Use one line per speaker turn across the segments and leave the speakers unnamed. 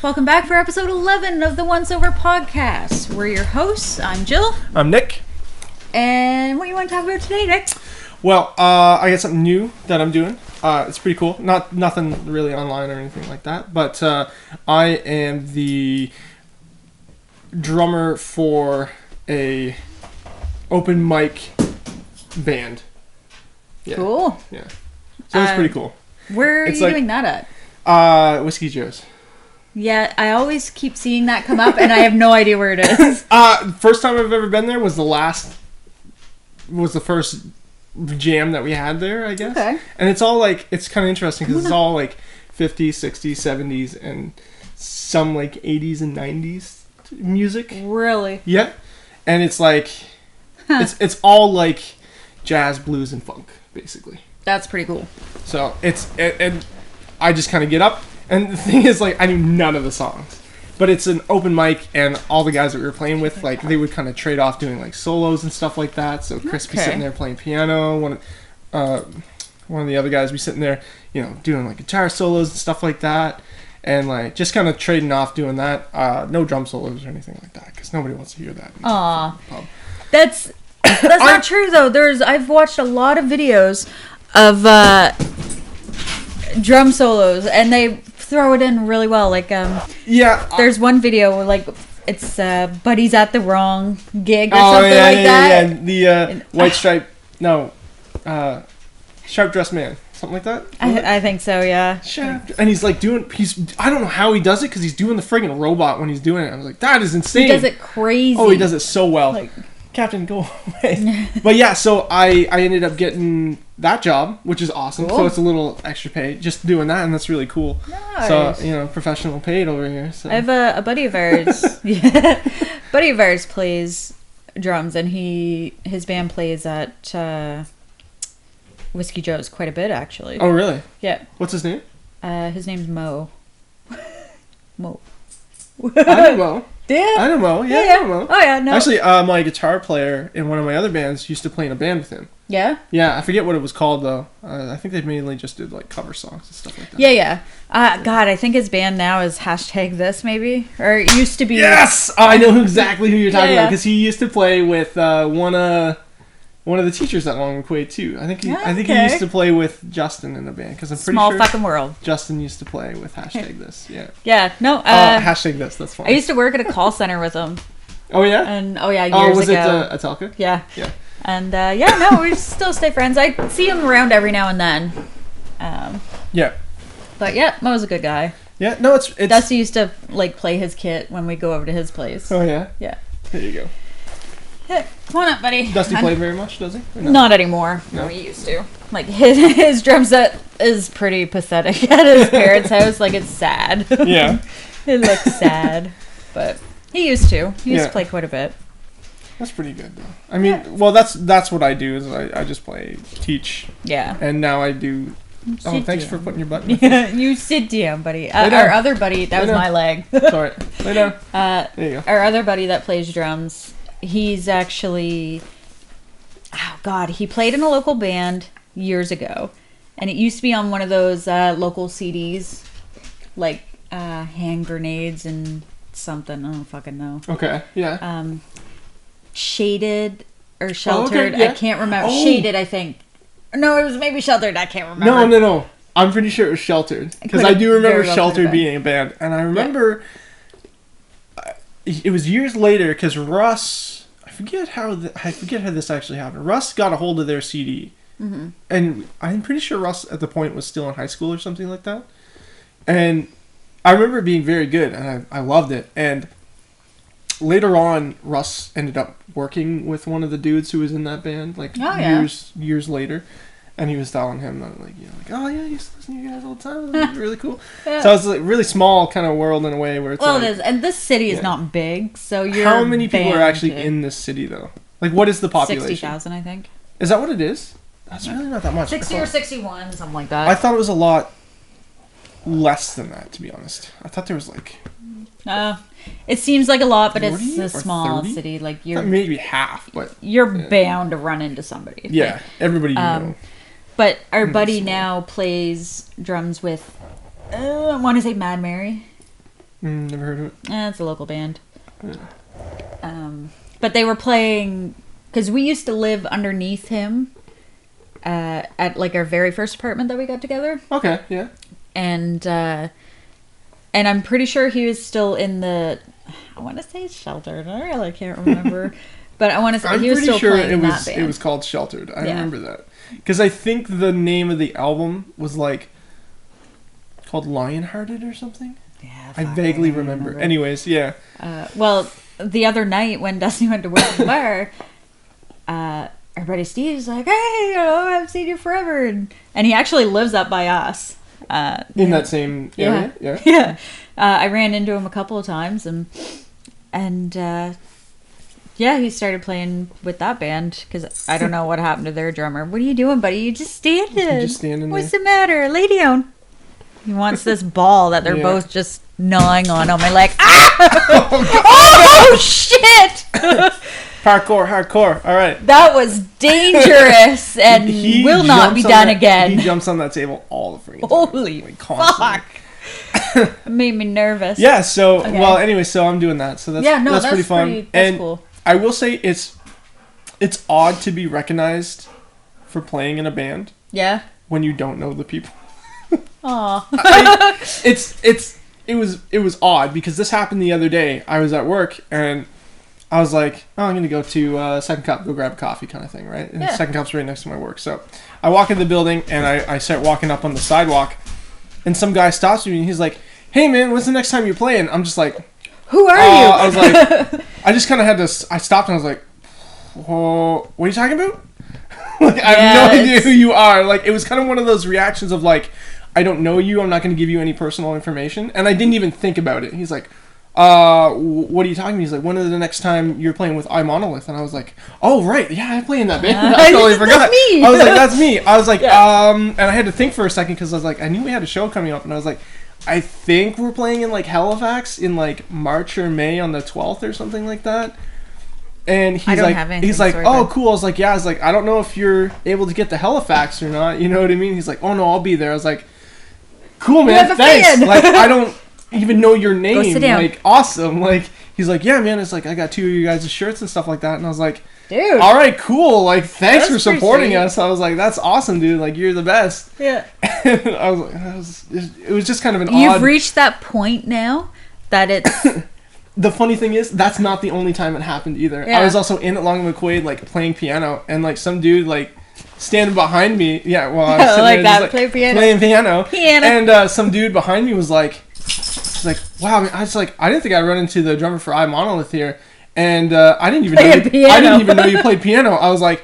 Welcome back for episode 11 of the Once Over podcast. We're your hosts. I'm Jill.
I'm Nick.
And what do you want to talk about today, Nick?
Well, I got something new that I'm doing. It's pretty cool. Nothing really online or anything like that. But I am the drummer for a open mic band. Yeah.
Cool.
Yeah. So it's pretty cool.
Where are you doing that at?
Whiskey Joe's.
Yeah, I always keep seeing that come up, and I have no idea where it is.
First time I've ever been there was the first jam that we had there, I guess.
Okay.
And it's all like, it's kind of interesting because it's all like 50s, 60s, 70s, and some like 80s and 90s music.
Really?
Yeah. And it's like, it's all like jazz, blues, and funk, basically.
That's pretty cool.
So and I just kind of get up, and the thing is, like, I knew none of the songs, but it's an open mic, and all the guys that we were playing with, like, they would kind of trade off doing like solos and stuff like that. So Chris be sitting there playing piano, one of the other guys be sitting there, you know, doing like guitar solos and stuff like that, and like just kind of trading off doing that. No drum solos or anything like that, because nobody wants to hear that.
Aw, that's not true though. I've watched a lot of videos of drum solos, and they throw it in really well. Like, there's one video where, like, it's Buddy's at the wrong gig or something like that.
Yeah. The white stripe, sharp dressed man, something like that.
I think so, yeah.
And he's like I don't know how he does it, because he's doing the friggin' robot when he's doing it. I was like, that is insane.
He does it crazy.
Oh, he does it so well. Like, Captain, go away. But yeah, so I ended up getting that job, which is awesome. Cool. So it's a little extra pay just doing that, and that's really cool.
Nice.
So, you know, professional paid over here. So.
I have a buddy of ours. Buddy of ours plays drums, and his band plays at Whiskey Joe's quite a bit, actually.
Oh, really?
Yeah.
What's his name?
His name's Mo. Mo.
I know Mo.
Yeah.
I know Mo. Yeah, I know Mo.
Oh, yeah, no.
Actually, my guitar player in one of my other bands used to play in a band with him.
Yeah?
Yeah, I forget what it was called, though. I think they mainly just did, like, cover songs and stuff like that.
Yeah. God, I think his band now is #this, maybe? Or it used to be...
Yes! I know exactly who you're talking about, because he used to play with one of the teachers at Long McQuaid, too. I think he used to play with Justin in the band, because I'm pretty sure...
Small fucking world.
Justin used to play with #this, yeah.
Yeah, no...
#this, that's fine.
I used to work at a call center with him.
Oh, yeah?
And, years ago.
Was it Atelka?
Yeah.
Yeah.
And, we still stay friends. I see him around every now and then.
Yeah.
But, yeah, Mo's a good guy.
Yeah, no, it's...
Dusty used to, like, play his kit when we go over to his place.
Oh, yeah?
Yeah.
There you go.
Hey, come on up, buddy.
Dusty play very much, does he?
No? Not anymore. No, he used to. Like, his drum set is pretty pathetic at his parents' house. Like, it's sad.
Yeah.
It looks sad. But he used to. He used to play quite a bit.
That's pretty good, though. I mean, well, that's what I do, is I just teach.
Yeah.
And now I do... Oh, thanks for putting your butt in.
Yeah, you sit down, buddy. Our other buddy, that was my leg.
Sorry. Lay down. There you go.
Our other buddy that plays drums, he's actually... Oh, God. He played in a local band years ago. And it used to be on one of those local CDs. Like, hand grenades and something. I don't fucking know.
Okay, yeah.
Shaded or Sheltered.
Okay, yeah.
I can't remember. Oh. Shaded, I think. No, it was maybe Sheltered. I can't remember.
No. I'm pretty sure it was Sheltered, because I do remember Sheltered being a band, and I remember it was years later, because Russ. I forget how this actually happened. Russ got a hold of their CD, and I'm pretty sure Russ at the point was still in high school or something like that, and I remember it being very good, and I loved it, and. Later on, Russ ended up working with one of the dudes who was in that band, like years later, and he was telling him that, like, oh yeah, I used to listen to you guys all the time. It was really cool. Yeah. So it's like a really small kind of world in a way where it's
it is, and this city is not big, so
how many people are actually in this city though? Like, what is the population?
60,000, I think.
Is that what it is? That's really not that much.
60 or 61, something like that.
I thought it was a lot less than that, to be honest. I thought there was like.
It seems like a lot, but it's a small 30? City. Like you're
maybe half, but
you're bound to run into somebody.
Yeah,
like,
everybody you know.
But our buddy now plays drums with, I want to say Mad Mary.
Never heard of it.
It's a local band. But they were playing because we used to live underneath him at like our very first apartment that we got together.
Okay, yeah.
And I'm pretty sure he was still in the. I want to say Sheltered. I really can't remember, but I want to say he was still playing in that band.
It was called Sheltered. I remember that because I think the name of the album was like called Lionhearted or something.
Yeah,
I vaguely remember. Anyways, yeah.
Well, the other night when Dusty went to work at the bar, our buddy Steve's like, "Hey, I haven't seen you forever," and he actually lives up by us.
In that same area?
Yeah. Yeah. I ran into him a couple of times and he started playing with that band because I don't know what happened to their drummer. What are you doing, buddy? You just standing. What's the matter? Lay down. He wants this ball that they're both just gnawing on him. And like, oh shit!
Hardcore. All right.
That was dangerous and will not be done again.
He jumps on that table all the freaking time.
Holy fuck. It made me nervous.
Yeah, so, well, anyway, so I'm doing that. So that's pretty fun.
That's cool.
I will say it's odd to be recognized for playing in a band.
Yeah.
When you don't know the people.
Aw.
It was odd because this happened the other day. I was at work and I was like, oh, I'm going to go to Second Cup, go grab coffee kind of thing, right? And Second Cup's right next to my work. So I walk in the building and I start walking up on the sidewalk and some guy stops me and he's like, hey man, when's the next time you're playing? I'm just like,
who are you?
I was like, I just kind of had to, I stopped and I was like, oh, what are you talking about? Like, I have no idea who you are. Like, it was kind of one of those reactions of like, I don't know you, I'm not going to give you any personal information. And I didn't even think about it. He's like, what are you talking about? He's like, when is the next time you're playing with iMonolith? And I was like, oh, right. Yeah, I play in that band. I totally forgot.
That's me.
I was like, that's me. I was like, and I had to think for a second because I was like, I knew we had a show coming up. And I was like, I think we're playing in like Halifax in like March or May on the 12th or something like that. And he's like, oh, cool. I was like, yeah. I was like, I don't know if you're able to get to Halifax or not. You know what I mean? He's like, oh, no, I'll be there. I was like, cool, man. Thanks. Like, I don't even know your name.
Go sit down.
Like, awesome. Like, he's like, yeah, man. It's like, I got 2 of you guys' shirts and stuff like that. And I was like,
dude.
All right, cool. Like, thanks for supporting us. I was like, that's awesome, dude. Like, you're the best.
Yeah.
And I was like, it was just kind of an
You've reached that point now that it's...
The funny thing is, that's not the only time it happened either. Yeah. I was also in at Long McQuaid, like, playing piano, and, like, some dude, like, standing behind me. Yeah, well, I was sitting
like
there
that,
just,
like,
playing piano. And some dude behind me was like, wow, man, I didn't think I'd run into the drummer for iMonolith here. And I didn't even know you played piano. I was like,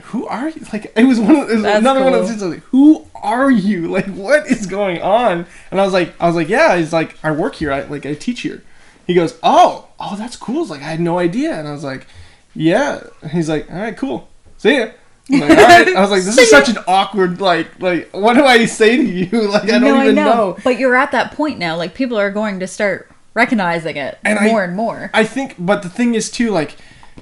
who are you? Like, it was another one of those things. I was like, who are you? Like, what is going on? And I was like, yeah. He's like, I work here. I teach here. He goes, oh, that's cool. It's like, I had no idea. And I was like, yeah. And he's like, all right, cool. See ya. I'm like, all right. I was like, this is such an awkward, like, what do I say to you? Like, I don't even know.
But you're at that point now. Like, people are going to start recognizing it more and more.
I think, but the thing is, too, like,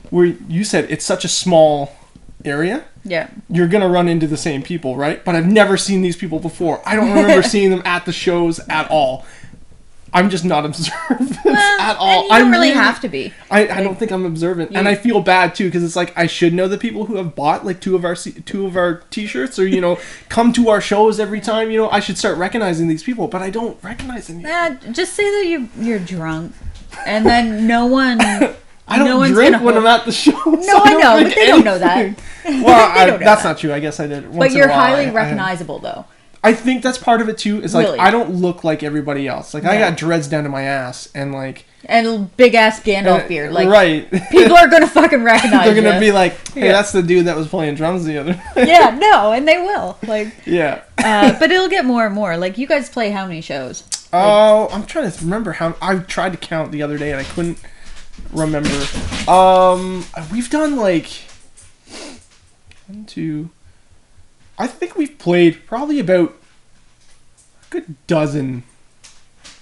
where you said it's such a small area.
Yeah.
You're going to run into the same people, right? But I've never seen these people before. I don't remember seeing them at the shows at all. I'm just not observant at all.
And you don't really have to be.
I don't think I'm observant, and I feel bad too because it's like I should know the people who have bought like two of our T-shirts or come to our shows every time. I should start recognizing these people, but I don't recognize them.
Just say that you're drunk, and then no one.
I don't drink when I'm at the shows.
No, I know, but they don't know that.
Well, that's not true. I guess I did.
But you're highly recognizable, though.
I think that's part of it too. Is like really? I don't look like everybody else. Like I got dreads down to my ass and like
big ass Gandalf beard. Like
right,
people are gonna fucking recognize.
They're gonna be like, "Hey, that's the dude that was playing drums the other night."
Yeah, no, and they will. Like
yeah,
but it'll get more and more. Like you guys play how many shows?
Oh, I'm trying to remember how. I tried to count the other day and I couldn't remember. We've done like 1, 2. I think we've played probably about a good dozen.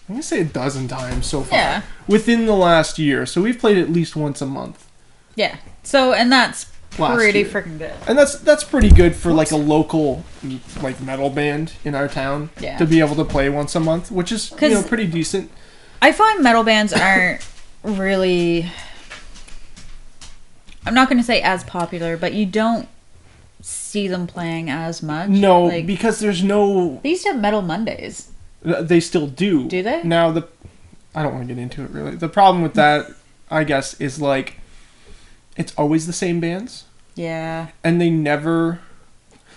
I'm gonna say a dozen times so far.
Yeah.
Within the last year, so we've played at least once a month.
Yeah. So and that's pretty freaking good.
And that's pretty good for like a local like metal band in our town to be able to play once a month, which is pretty decent.
I find metal bands aren't really, I'm not going to say as popular, but you don't see them playing as much.
No, like, because there's no...
They used to have Metal Mondays.
They still do.
Do they?
Now, I don't want to get into it, really. The problem with that, I guess, is, like, it's always the same bands.
Yeah.
And they never...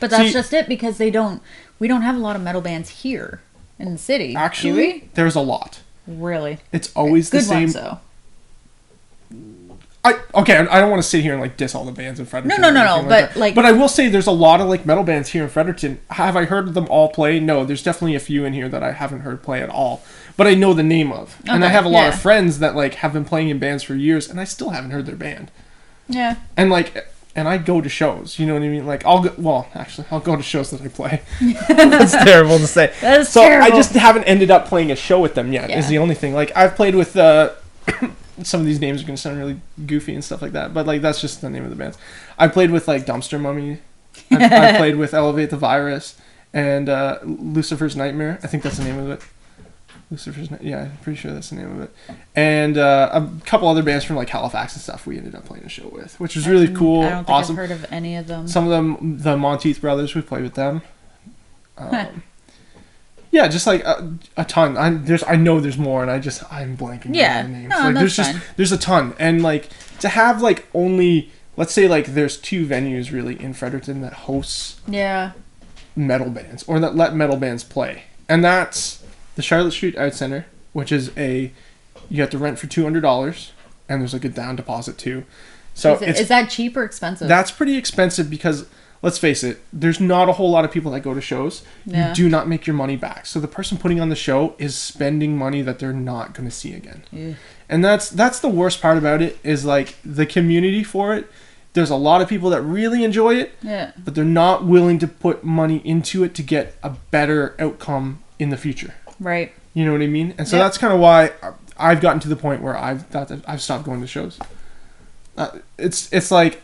But that's just it, because we don't have a lot of metal bands here in the city.
Actually, there's a lot.
Really?
It's always the same.
Good ones, though.
Okay, I don't want to sit here and like diss all the bands in Fredericton.
No. But
I will say there's a lot of like metal bands here in Fredericton. Have I heard them all play? No, there's definitely a few in here that I haven't heard play at all. But I know the name of, and I have a lot of friends that like have been playing in bands for years, and I still haven't heard their band.
Yeah.
And like, and I go to shows. You know what I mean? Like I'll go to shows that I play. That's terrible to say.
That is terrible.
I just haven't ended up playing a show with them yet. Yeah. Is the only thing. Like I've played with. Some of these names are going to sound really goofy and stuff like that, but like that's just the name of the bands. I played with like Dumpster Mummy. I played with Elevate the Virus and Lucifer's Nightmare. I think that's the name of it. Yeah, I'm pretty sure that's the name of it. And a couple other bands from like Halifax and stuff we ended up playing a show with, which was really cool.
I don't think I've heard of any of them.
Some of them, the Monteith Brothers, we played with them. Yeah, just like a ton. I know there's more, and I'm blanking on the names.
No,
like
that's fine.
There's a ton, and like to have like only, let's say like there's 2 venues really in Fredericton that hosts metal bands or that let metal bands play, and that's the Charlotte Street Art Center, which is you have to rent for $200, and there's like a down deposit too. So
is that cheap or expensive?
That's pretty expensive because. Let's face it, there's not a whole lot of people that go to shows. Yeah. You do not make your money back. So the person putting on the show is spending money that they're not going to see again. Yeah. And that's the worst part about it is like the community for it. There's a lot of people that really enjoy it, but they're not willing to put money into it to get a better outcome in the future.
Right.
You know what I mean? And so that's kind of why I've gotten to the point where I've stopped going to shows. It's like...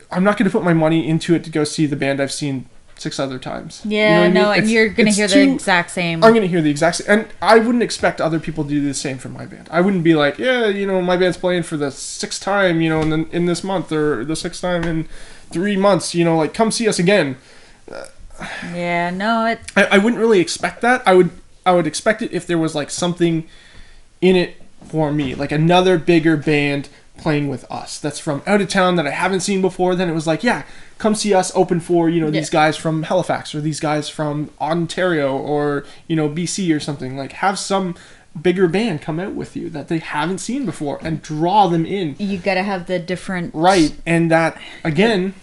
I'm not going to put my money into it to go see the band I've seen 6 other times.
Yeah, you know and you're going to hear the exact same.
I'm going to hear the exact same. And I wouldn't expect other people to do the same for my band. I wouldn't be like, my band's playing for the 6th time, in this month or the 6th time in 3 months, like come see us again.
Yeah, no,
I wouldn't really expect that. I would expect it if there was like something in it for me, like another bigger band playing with us that's from out of town that I haven't seen before. Then it was like, come see us open for these guys from Halifax or these guys from Ontario or BC or something. Like have some bigger band come out with you that they haven't seen before and draw them in.
You gotta have the different
and that again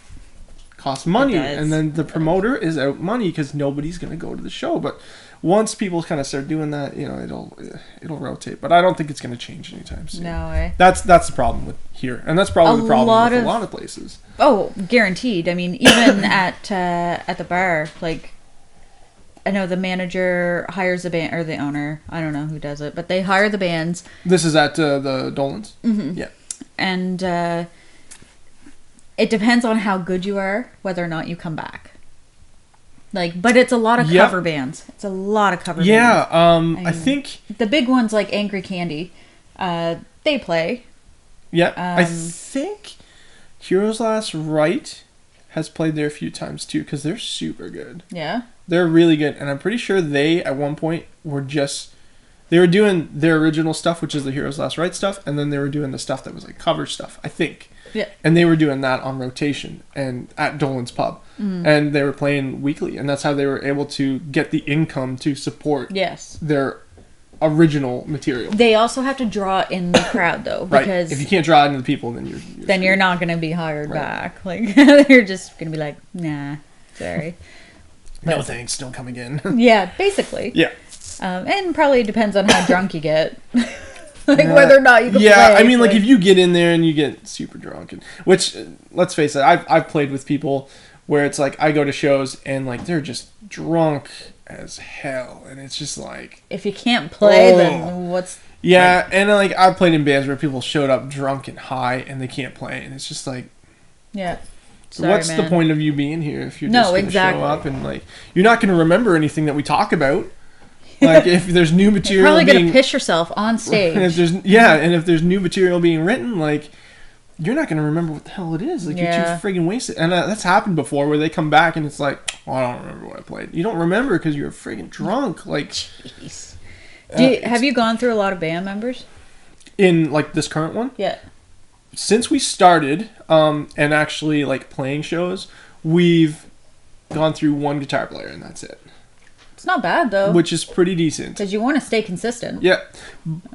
costs money, and then the promoter is out money because nobody's gonna go to the show. But once people kind of start doing that, it'll rotate. But I don't think it's going to change anytime soon.
No way.
That's the problem with here, and that's probably the problem with a lot of places.
Oh, guaranteed. I mean, even at the bar, like I know the manager hires the band or the owner. I don't know who does it, but they hire the bands.
This is at the Dolans.
Mm-hmm.
Yeah,
and it depends on how good you are, whether or not you come back. But it's a lot of cover bands. It's a lot of cover bands.
Yeah, I think...
The big ones like Angry Candy, they play.
Yeah, I think Heroes Last Right has played there a few times too, because they're super good.
Yeah?
They're really good, and I'm pretty sure they, at one point, they were doing their original stuff, which is the Heroes Last Right stuff, and then they were doing the stuff that was like cover stuff, I think.
Yeah.
And they were doing that on rotation and at Dolan's Pub. Mm. And they were playing weekly, and that's how they were able to get the income to support their original material.
They also have to draw in the crowd though, because
if you can't draw in the people, then
you're not going to be hired back. Like you're just going to be like, nah, sorry.
No thanks, don't come again.
Yeah, basically.
Yeah.
And probably depends on how drunk you get. Whether or not you can play.
Yeah, I mean, like if you get in there and you get super drunk, which, let's face it, I've played with people where it's like I go to shows and like they're just drunk as hell, and it's just like
if you can't play, then what's...
Yeah, and like I've played in bands where people showed up drunk and high and they can't play, and it's just like...
Yeah.
Sorry, what's the point of you being here if you're just going to show up and like... You're not going to remember anything that we talk about. Like if there's new
You're
material
probably
being
gonna piss yourself on stage.
and if there's new material being written, like you're not gonna remember what the hell it is. Like you're too friggin' wasted. And that's happened before where they come back and it's like, oh, I don't remember what I played. You don't remember because you're friggin' drunk. Like,
jeez. Have you gone through a lot of band members
in like this current one?
Yeah.
Since we started, and actually like playing shows, we've gone through one guitar player and that's it.
It's not bad though.
Which is pretty decent.
Because you want to stay consistent.
Yeah.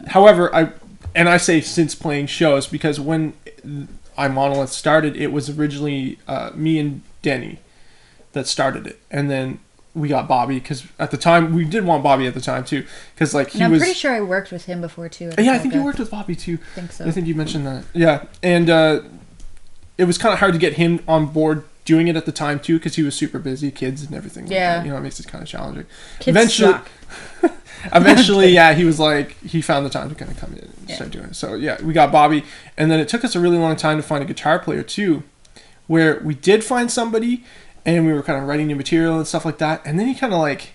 However, I say since playing shows because when Monolith started, it was originally me and Denny that started it, and then we got Bobby because at the time we did want Bobby at the time too because like
I'm pretty sure I worked with him before too.
Yeah, I think you worked with Bobby too.
I think so.
I think you mentioned that. Yeah, and it was kind of hard to get him on board doing it at the time too because he was super busy, kids and everything.
Yeah,
like that. It makes it kind of challenging.
Kids suck.
Eventually, yeah, he was like he found the time to kind of come in and start doing it. So yeah, we got Bobby, and then it took us a really long time to find a guitar player too, where we did find somebody, and we were kind of writing new material and stuff like that, and then he kind of like.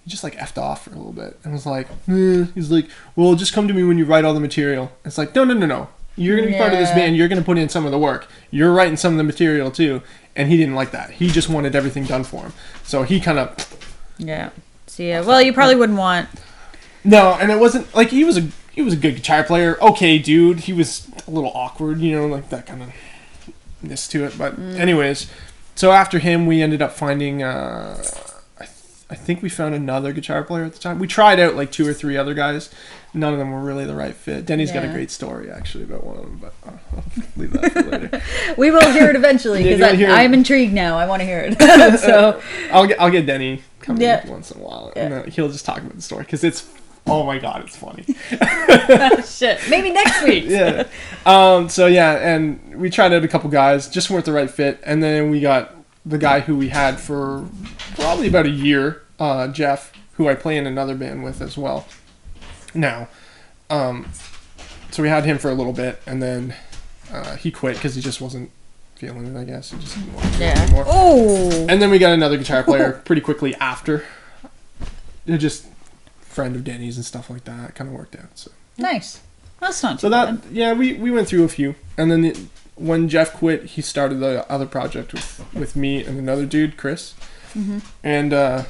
He just like effed off for a little bit and was like, he's like, well, just come to me when you write all the material. It's like, no. You're going to be part of this band. You're going to put in some of the work. You're writing some of the material too. And he didn't like that. He just wanted everything done for him. So he kind of...
Yeah. So yeah, well, you probably wouldn't want...
No, and it wasn't... Like, he was a good guitar player. Okay, dude. He was a little awkward, like that kind of ness to it. But anyways, so after him, we ended up finding... I think we found another guitar player at the time. We tried out like 2 or 3 other guys. None of them were really the right fit. Denny's got a great story actually about one of them, but I'll leave that for later.
We will hear it eventually because I'm intrigued now. I want to hear it. So
I'll get Denny coming once in a while, and he'll just talk about the story because it's oh my god, it's funny.
Shit, maybe next week.
Yeah. So yeah, and we tried out a couple guys, just weren't the right fit, and then we got the guy who we had for probably about a year, Jeff, who I play in another band with as well now. So we had him for a little bit, and then he quit because he just wasn't feeling it, I guess. He just didn't want to do it anymore. Oh! And then we got another guitar player pretty quickly after. Just friend of Denny's and stuff like that. It kind of worked out. So
nice. That's not too
so that
bad.
Yeah, we went through a few, and then when Jeff quit, he started the other project with me and another dude, Chris, and it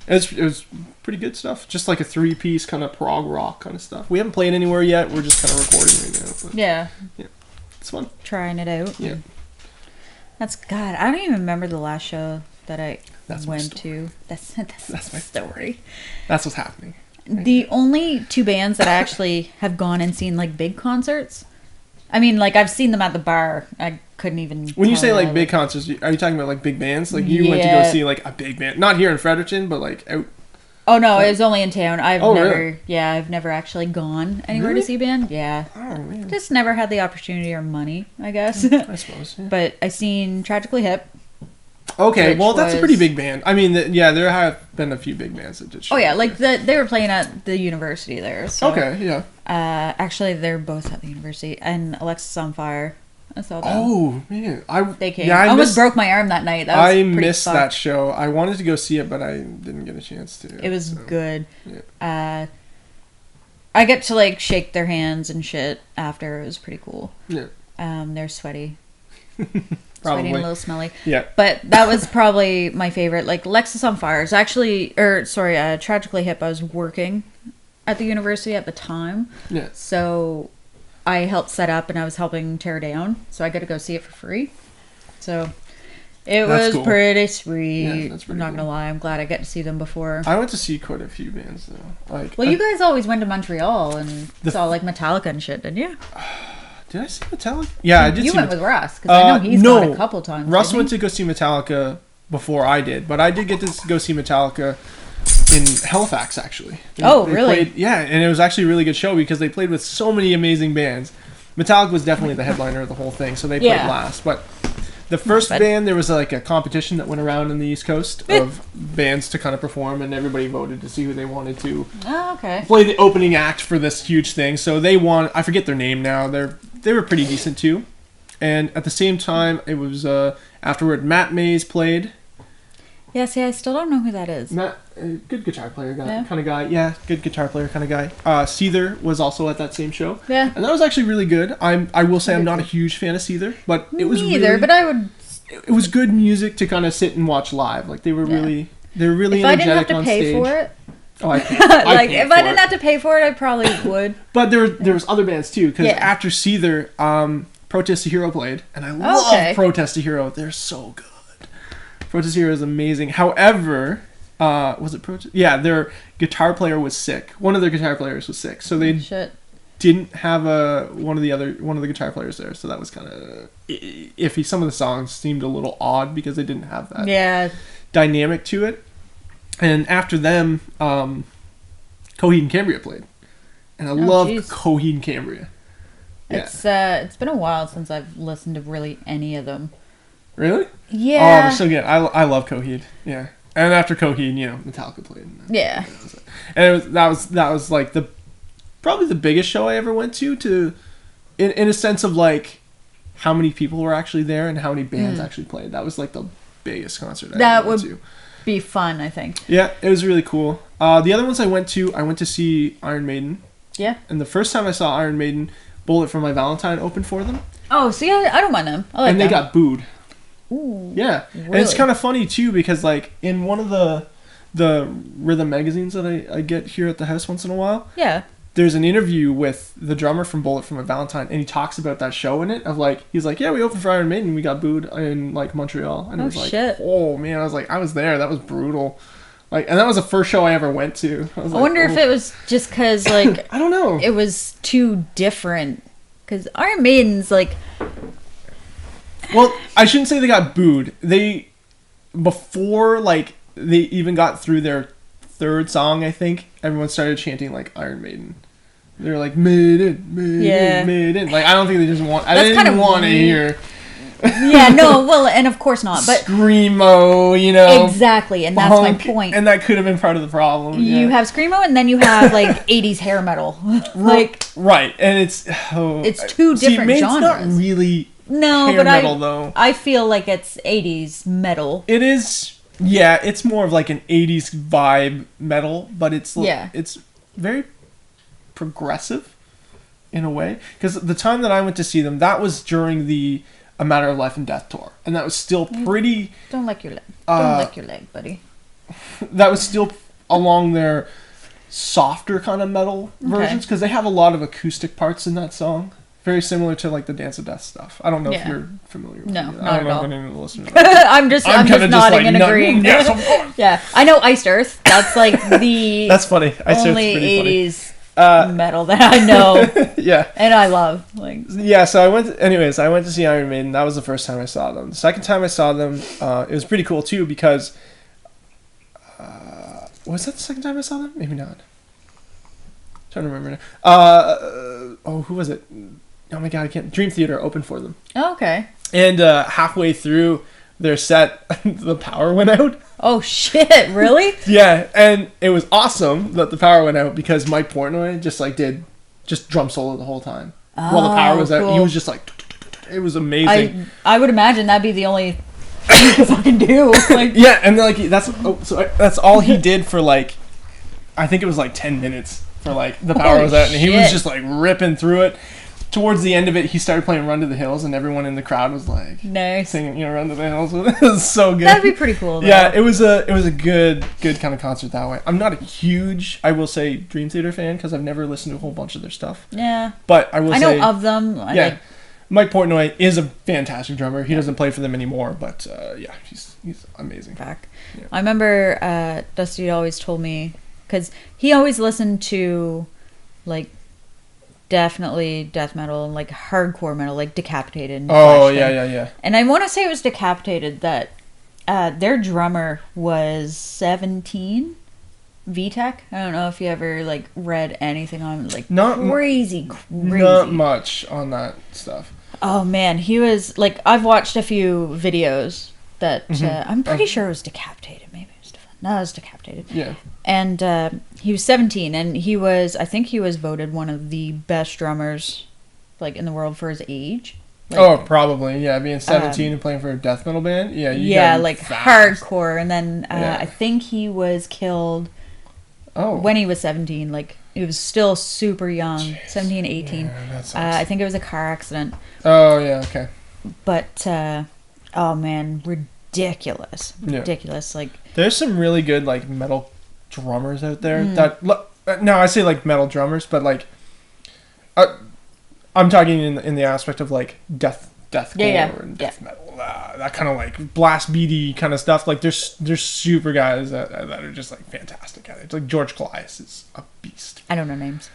was pretty good stuff. Just like a 3-piece kind of prog rock kind of stuff. We haven't played anywhere yet. We're just kind of recording right now. But
yeah,
it's fun.
Trying it out.
Yeah,
that's God. I don't even remember the last show that I went to. That's my story.
That's what's happening.
Right? The only 2 bands that I actually have gone and seen like big concerts. I mean, like, I've seen them at the bar. I couldn't even...
When you say, like, big concerts, are you talking about, like, big bands? Like, you went to go see, like, a big band. Not here in Fredericton, but, like, out...
Oh, no, it was only in town.
Really?
Yeah, I've never actually gone anywhere to see a band. Yeah. Oh, man. Just never had the opportunity or money, I guess.
I suppose, yeah.
But I seen Tragically Hip.
Okay, well, that's a pretty big band. I mean, there have been a few big bands that did show.
Oh, yeah, like, they were playing at the university there. So,
okay, yeah.
Actually, they're both at the university. And Alexis on Fire. I saw them.
Oh, man.
They came. I almost broke my arm that night. That was
I missed that show. I wanted to go see it, but I didn't get a chance to.
It was good. Yeah. I get to, like, shake their hands and shit after. It was pretty cool.
Yeah.
They're sweaty.
Probably.
Sweaty and a little smelly.
Yeah.
But that was probably my favorite. Like, Lexus on Fire is actually... Tragically Hip, I was working at the university at the time.
Yeah.
So I helped set up and I was helping tear down. So I got to go see it for free. So that's was cool. Pretty sweet. Yeah, that's pretty I'm not going to lie. I'm glad I get to see them before.
I went to see quite a few bands, though. Like,
well, you guys always went to Montreal and saw, like, Metallica and shit, didn't you?
Did I see Metallica? Yeah, I did.
You went with Russ because I know he's gone a couple times.
Russ went to go see Metallica before I did, but I did get to go see Metallica in Halifax actually.
They really?
Played, yeah, and it was actually a really good show because they played with so many amazing bands. Metallica was definitely the headliner of the whole thing, so they played last. But the first band, there was like a competition that went around in the East Coast of bands to kind of perform, and everybody voted to see who they wanted to play the opening act for this huge thing. So they won. I forget their name now. They were pretty decent too. And at the same time, it was afterward Matt Mays played.
Yeah, see, I still don't know who that is.
good guitar player guy,
Yeah.
kind of guy. Yeah, good guitar player kind of guy. Seether was also at that same show.
Yeah.
And that was actually really good. I will say I'm not a huge fan of Seether, but it was
Me either,
really,
but I would.
it was good music to kind of sit and watch live. Like they were really
If I didn't have
energetic
to
on
pay
stage.
for it,
Oh, I paid,
like if I didn't have to pay for it, I probably would.
But there was other bands too, because
Yeah.
after Seether, Protest to Hero played, and I love Protest to Hero. They're so good. Protest to Hero is amazing. However, was it Protest? Yeah, their guitar player was sick. One of their guitar players was sick, so they didn't have one of the guitar players there. So that was kind of iffy. Some of the songs seemed a little odd because they didn't have that dynamic to it. And after them, Coheed and Cambria played, and I loved Coheed and Cambria. Yeah.
It's been a while since I've listened to really any of them.
Really?
Yeah.
Oh, they're so good. I love Coheed. Yeah. And after Coheed, Metallica played.
Yeah.
And that was like probably the biggest show I ever went to in a sense of like how many people were actually there and how many bands actually played. That was like the biggest concert I ever went to.
Be fun, I think.
Yeah, it was really cool. The other ones I went to see Iron Maiden.
Yeah.
And the first time I saw Iron Maiden, Bullet for My Valentine opened for them.
Oh, see, I don't mind them. I like
and they
them.
got booed.
Ooh.
Yeah.
Really?
And it's kind of funny too because like in one of the rhythm magazines that I get here at the house once in a while.
Yeah.
There's an interview with the drummer from Bullet for My Valentine, and he talks about that show in it. Of like, he's like, yeah, we opened for Iron Maiden, and we got booed in like Montreal, and it was like,
shit.
Oh man, I was like, I was there, that was brutal. Like, and that was the first show I ever went to. I
wonder if it was just because like
I don't know,
it was too different. Because Iron Maiden's like,
well, I shouldn't say they got booed. They before like they even got through their third song, I think everyone started chanting like Iron Maiden. They're like Maiden, Maiden. Like I don't think they just want. I didn't want to hear.
Yeah, no, well, and of course not. But
screamo,
exactly, and that's my point.
And that could have been part of the problem.
You have screamo, and then you have like '80s hair metal, like
right, and it's
two different
Maiden's
genres.
Not really hair metal though.
I feel like it's '80s metal.
It is. Yeah, it's more of like an '80s vibe metal, but it's very progressive in a way. Because the time that I went to see them, that was during the A Matter of Life and Death tour, and that was still pretty.
Don't lick your leg. Don't lick your leg, buddy.
That was still along their softer kind of metal versions because they have a lot of acoustic parts in that song. Very similar to like the Dance of Death stuff. I don't know if you're familiar with it.
No,
I don't
not
know
at all.
if any of the listeners
I'm just nodding and agreeing.
Yes, of course.
Yeah, I know Iced Earth. That's like the
that's funny. Iced
only
Earth's pretty
80s metal that I know.
Yeah,
and I love. Like,
yeah, so I went to see Iron Maiden. That was the first time I saw them. The second time I saw them, it was pretty cool too because was that the second time I saw them? Maybe not. I'm trying to remember now. Who was it? Oh my god, I can't. Dream Theater opened for them.
Oh, okay.
And halfway through their set, the power went out.
Oh shit! Really?
Yeah, and it was awesome that the power went out because Mike Portnoy just drum solo the whole time while the power was out. He was just like, it was amazing.
I would imagine that'd be the only thing you could fucking do. Like,
yeah, and like that's all he did for like, I think it was like 10 minutes for like the power was out, and he was just like ripping through it. Towards the end of it, he started playing "Run to the Hills," and everyone in the crowd was like,
nice,
singing, "Run to the Hills." It was so good.
That'd be pretty cool, though.
Yeah, it was a good kind of concert that way. I'm not a huge, I will say, Dream Theater fan because I've never listened to a whole bunch of their stuff.
Yeah,
but I
know of them.
Mike Portnoy is a fantastic drummer. He doesn't play for them anymore, but he's amazing.
Back, yeah. I remember Dusty always told me because he always listened to like. Definitely death metal and like hardcore metal, like Decapitated. And
yeah.
And I want to say it was Decapitated that their drummer was 17. VTech. I don't know if you ever like read anything on like crazy.
Not much on that stuff.
Oh man, he was like I've watched a few videos that I'm pretty sure it was Decapitated. Maybe it was no, it was Decapitated.
Yeah.
And he was 17, and I think he was voted one of the best drummers, like, in the world for his age.
Oh, probably. Yeah, being 17 and playing for a death metal band. Yeah,
like fast. Hardcore. And then I think he was killed when he was 17. Like, he was still super young. Jeez. 17, 18. Yeah, I think it was a car accident.
Oh, yeah, okay.
But, oh man, ridiculous. Ridiculous. Like,
there's some really good, like, metal drummers out there that... No, I say, like, metal drummers, but, like... I'm talking in the aspect of like deathcore and death metal, that kind of like blast beaty kind of stuff. Like there's super guys that are just like fantastic at it. It's like George Clias is a beast.
I don't know names.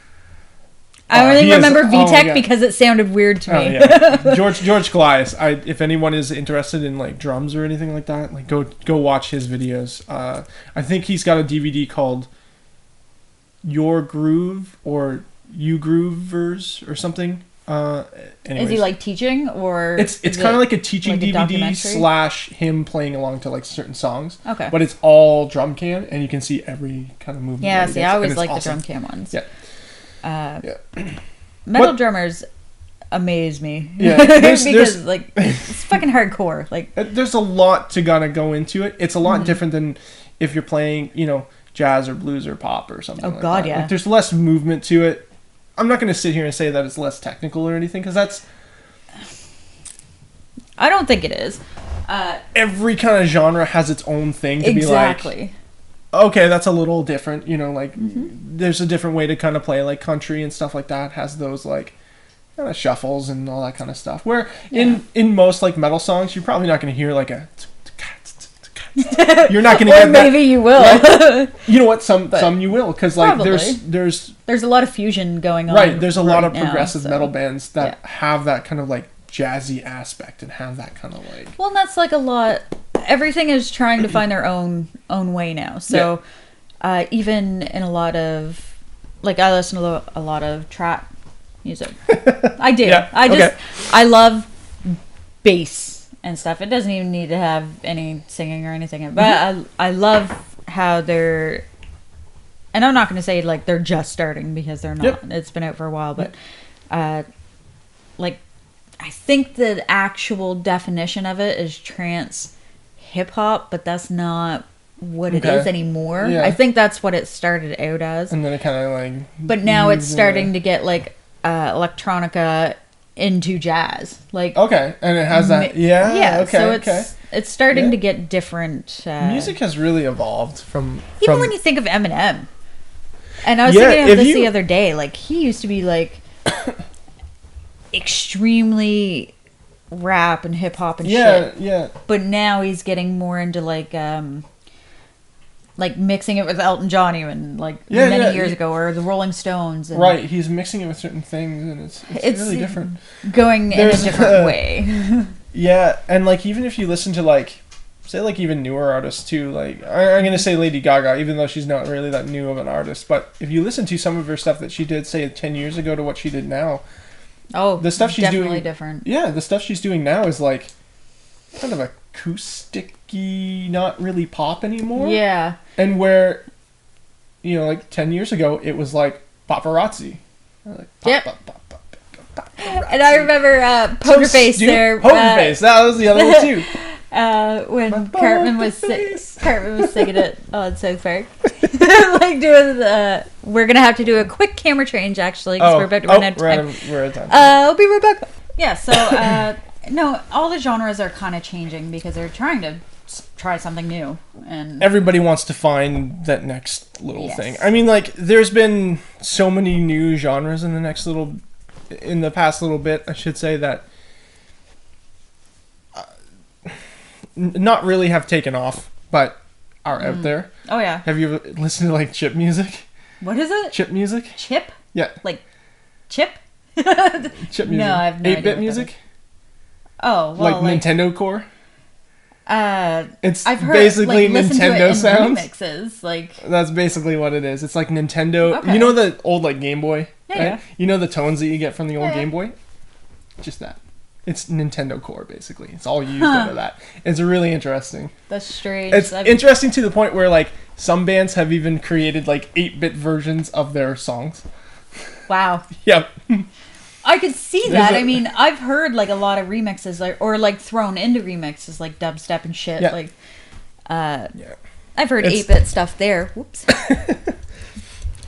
I only remember VTech because it sounded weird to me.
Yeah. George Clias. If anyone is interested in like drums or anything like that, like go watch his videos. I think he's got a DVD called Your Groove or You Groovers or something.
Is he like teaching or
it's kind of like a teaching like DVD / him playing along to like certain songs.
Okay,
but it's all drum cam and you can see every kind of movement.
Yeah, see, I always like awesome. The drum cam ones.
Yeah,
metal drummers amaze me.
Yeah,
because like it's fucking hardcore. Like
there's a lot to go into it. It's a lot different than if you're playing, jazz or blues or pop or something. Oh
God,
that.
yeah.
Like, there's less movement to it. I'm not going to sit here and say that it's less technical or anything, because that's...
I don't think it is.
Every kind of genre has its own thing to be like... Okay, that's a little different, there's a different way to kind of play, like country and stuff like that has those, like, kind of shuffles and all that kind of stuff. Where in most, like, metal songs, you're probably not going to hear, like, a... You're not going to get
maybe you will.
Right? You know what? Some you will, because like there's
a lot of fusion going on.
Right, there's a lot of progressive metal bands that have that kind of like jazzy aspect and have that kind of like.
Well, and that's like a lot. Everything is trying to find their own way now. So even in a lot of like I listen to a lot of trap music. I do. I love bass and stuff. It doesn't even need to have any singing or anything. But I love how they're... And I'm not going to say, like, they're just starting because they're not. Yep. It's been out for a while. But, like, I think the actual definition of it is trance hip-hop, but that's not what it is anymore. Yeah. I think that's what it started out as.
And then it kind of, like...
But now it's starting to get, like, electronica... into jazz, like
okay, and it has that
so it's starting to get different.
Music has really evolved from
when you think of Eminem, and I was thinking of this the other day. Like he used to be like extremely rap and hip hop and shit, but now he's getting more into like mixing it with Elton John even many years ago, or the Rolling Stones. And
right, he's mixing it with certain things, and it's really different.
Going in a different way.
Yeah, and like even if you listen to like, say like even newer artists too, like I'm gonna say Lady Gaga, even though she's not really that new of an artist, but if you listen to some of her stuff that she did say 10 years ago to what she did now, the stuff she's
definitely
doing
different.
Yeah, the stuff she's doing now is like kind of acoustic-y, not really pop anymore.
Yeah.
And where, like 10 years ago, it was like paparazzi. Like,
and I remember Poker Face there.
Poker Face, that was the other one too.
When Cartman was singing it on South Park. Like doing we're going to have to do a quick camera change actually, because we're about to run out of time.
We're out of time.
I'll be right back. Yeah, so... no, all the genres are kind of changing because they're trying to try something new, and
everybody wants to find that next little thing. I mean, like there's been so many new genres in the past little bit, I should say, that not really have taken off, but are out there.
Oh yeah.
Have you ever listened to like chip music?
What is it?
Chip music?
Chip?
Yeah.
Like chip?
Chip music.
No, I've no
8-bit music.
Oh, well,
like Nintendo Core. It's
I've heard,
basically Nintendo
it
sounds.
Remixes, like
that's basically what it is. It's like Nintendo.
Okay.
You know the old like Game Boy,
right?
Yeah. You know the tones that you get from the old Game Boy. Just that. It's Nintendo Core basically. It's all used out of that. It's really interesting.
That's strange.
It's interesting to the point where like some bands have even created like 8-bit versions of their songs.
Wow.
Yep.
I could see that. I mean, I've heard like a lot of remixes, or like thrown into remixes, like dubstep and shit.
Yeah.
Like, I've heard 8-bit stuff there. Whoops.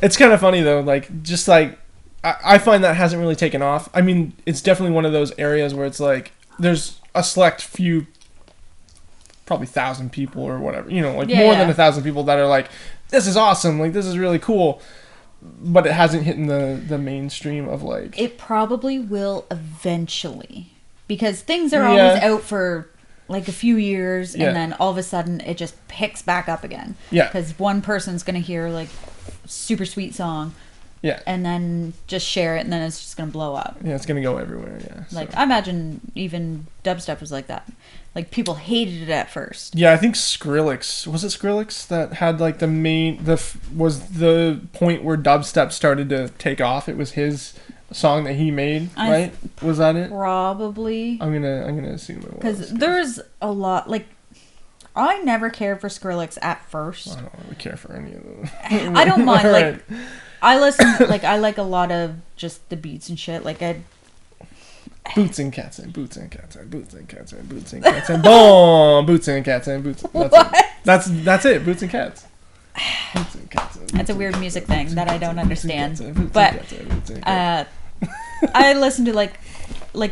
It's kind of funny though. Like, just like I find that hasn't really taken off. I mean, it's definitely one of those areas where it's like there's a select few, probably 1,000 people or whatever. You know, like more than 1,000 people that are like, this is awesome. Like, this is really cool. But it hasn't hit in the mainstream of like...
It probably will eventually. Because things are always out for like a few years and then all of a sudden it just picks back up again.
Yeah.
Because one person's going to hear like super sweet song.
Yeah.
And then just share it and then it's just going to blow up.
Yeah, it's going to go everywhere, yeah.
Like, I imagine even dubstep was like that. Like, people hated it at first.
Yeah, I think Skrillex... Was it Skrillex that had, like, the main... was the point where dubstep started to take off? It was his song that he made, right? Was that it?
Probably.
I'm gonna assume it was.
Because there's a lot... Like, I never cared for Skrillex at first.
I don't really care for any of them.
I don't mind. Like,
right.
I listen... Like, I like a lot of just the beats and shit. Like,
Boots and cats and boots and cats and boots and cats and boots and cats and boom, boots and cats and boots. That's it. Boots and cats. Boots and cats.
That's a weird music thing that I don't understand. But I listen to like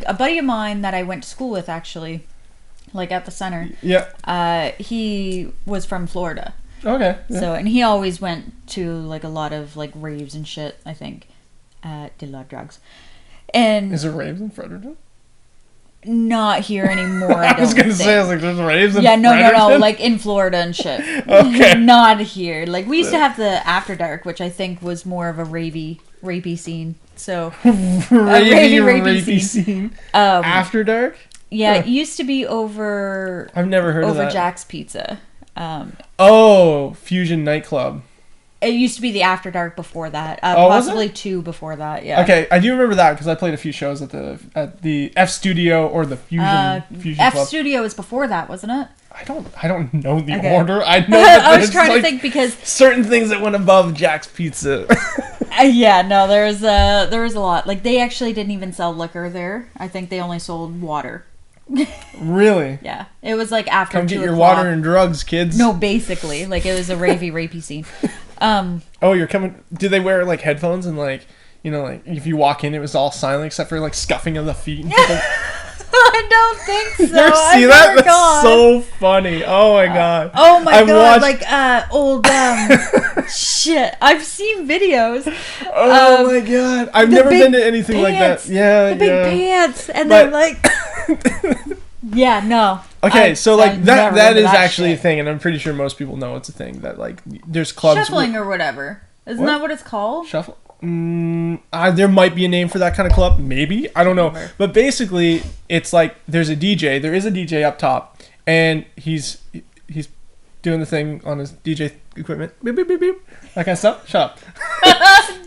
a buddy of mine that I went to school with actually, like at the center.
Yeah.
He was from Florida.
Okay. Yeah.
So and he always went to like a lot of like raves and shit. I think did a lot of drugs. And
is there raves in Fredericton?
Not here anymore.
I was gonna say, I was like, there's raves in
Fredericton?
No,
like in Florida and shit.
Okay.
Not here. Like we used to have the After Dark, which I think was more of a rapey scene. So
rapey scene. After Dark.
Yeah, it used to be over.
I've never heard of that.
Over Jack's Pizza.
Fusion nightclub.
It used to be the After Dark before that.
Was
possibly
it?
2 before that, yeah.
Okay, I do remember that because I played a few shows at the F Studio or the Fusion
F
Club.
Studio was before that, wasn't it?
I don't know the order. I know that
I was trying to think because
certain things that went above Jack's Pizza.
Yeah, no, there was a lot. Like they actually didn't even sell liquor there. I think they only sold water.
Really?
Yeah, it was like after.
Come get your water and drugs, kids.
No, basically, like it was a rapey scene.
You're coming. Do they wear like headphones and like like if you walk in, it was all silent except for like scuffing of the feet? And
I don't think so.
You ever see that? That's so funny. Oh my god.
Oh my god. Like old shit. I've seen videos.
Oh my god. I've never been to anything
pants,
like that. Yeah,
the big pants, and then like. Yeah, no.
Okay, so like that is actually a thing, and I'm pretty sure most people know it's a thing that like there's clubs
shuffling or whatever. Isn't that what it's called?
Shuffle. There might be a name for that kind of club, maybe. I don't know. But basically, it's like there's a DJ. There is a DJ up top, and he's doing the thing on his DJ equipment. Beep beep beep beep. That kind of stuff. Shut up.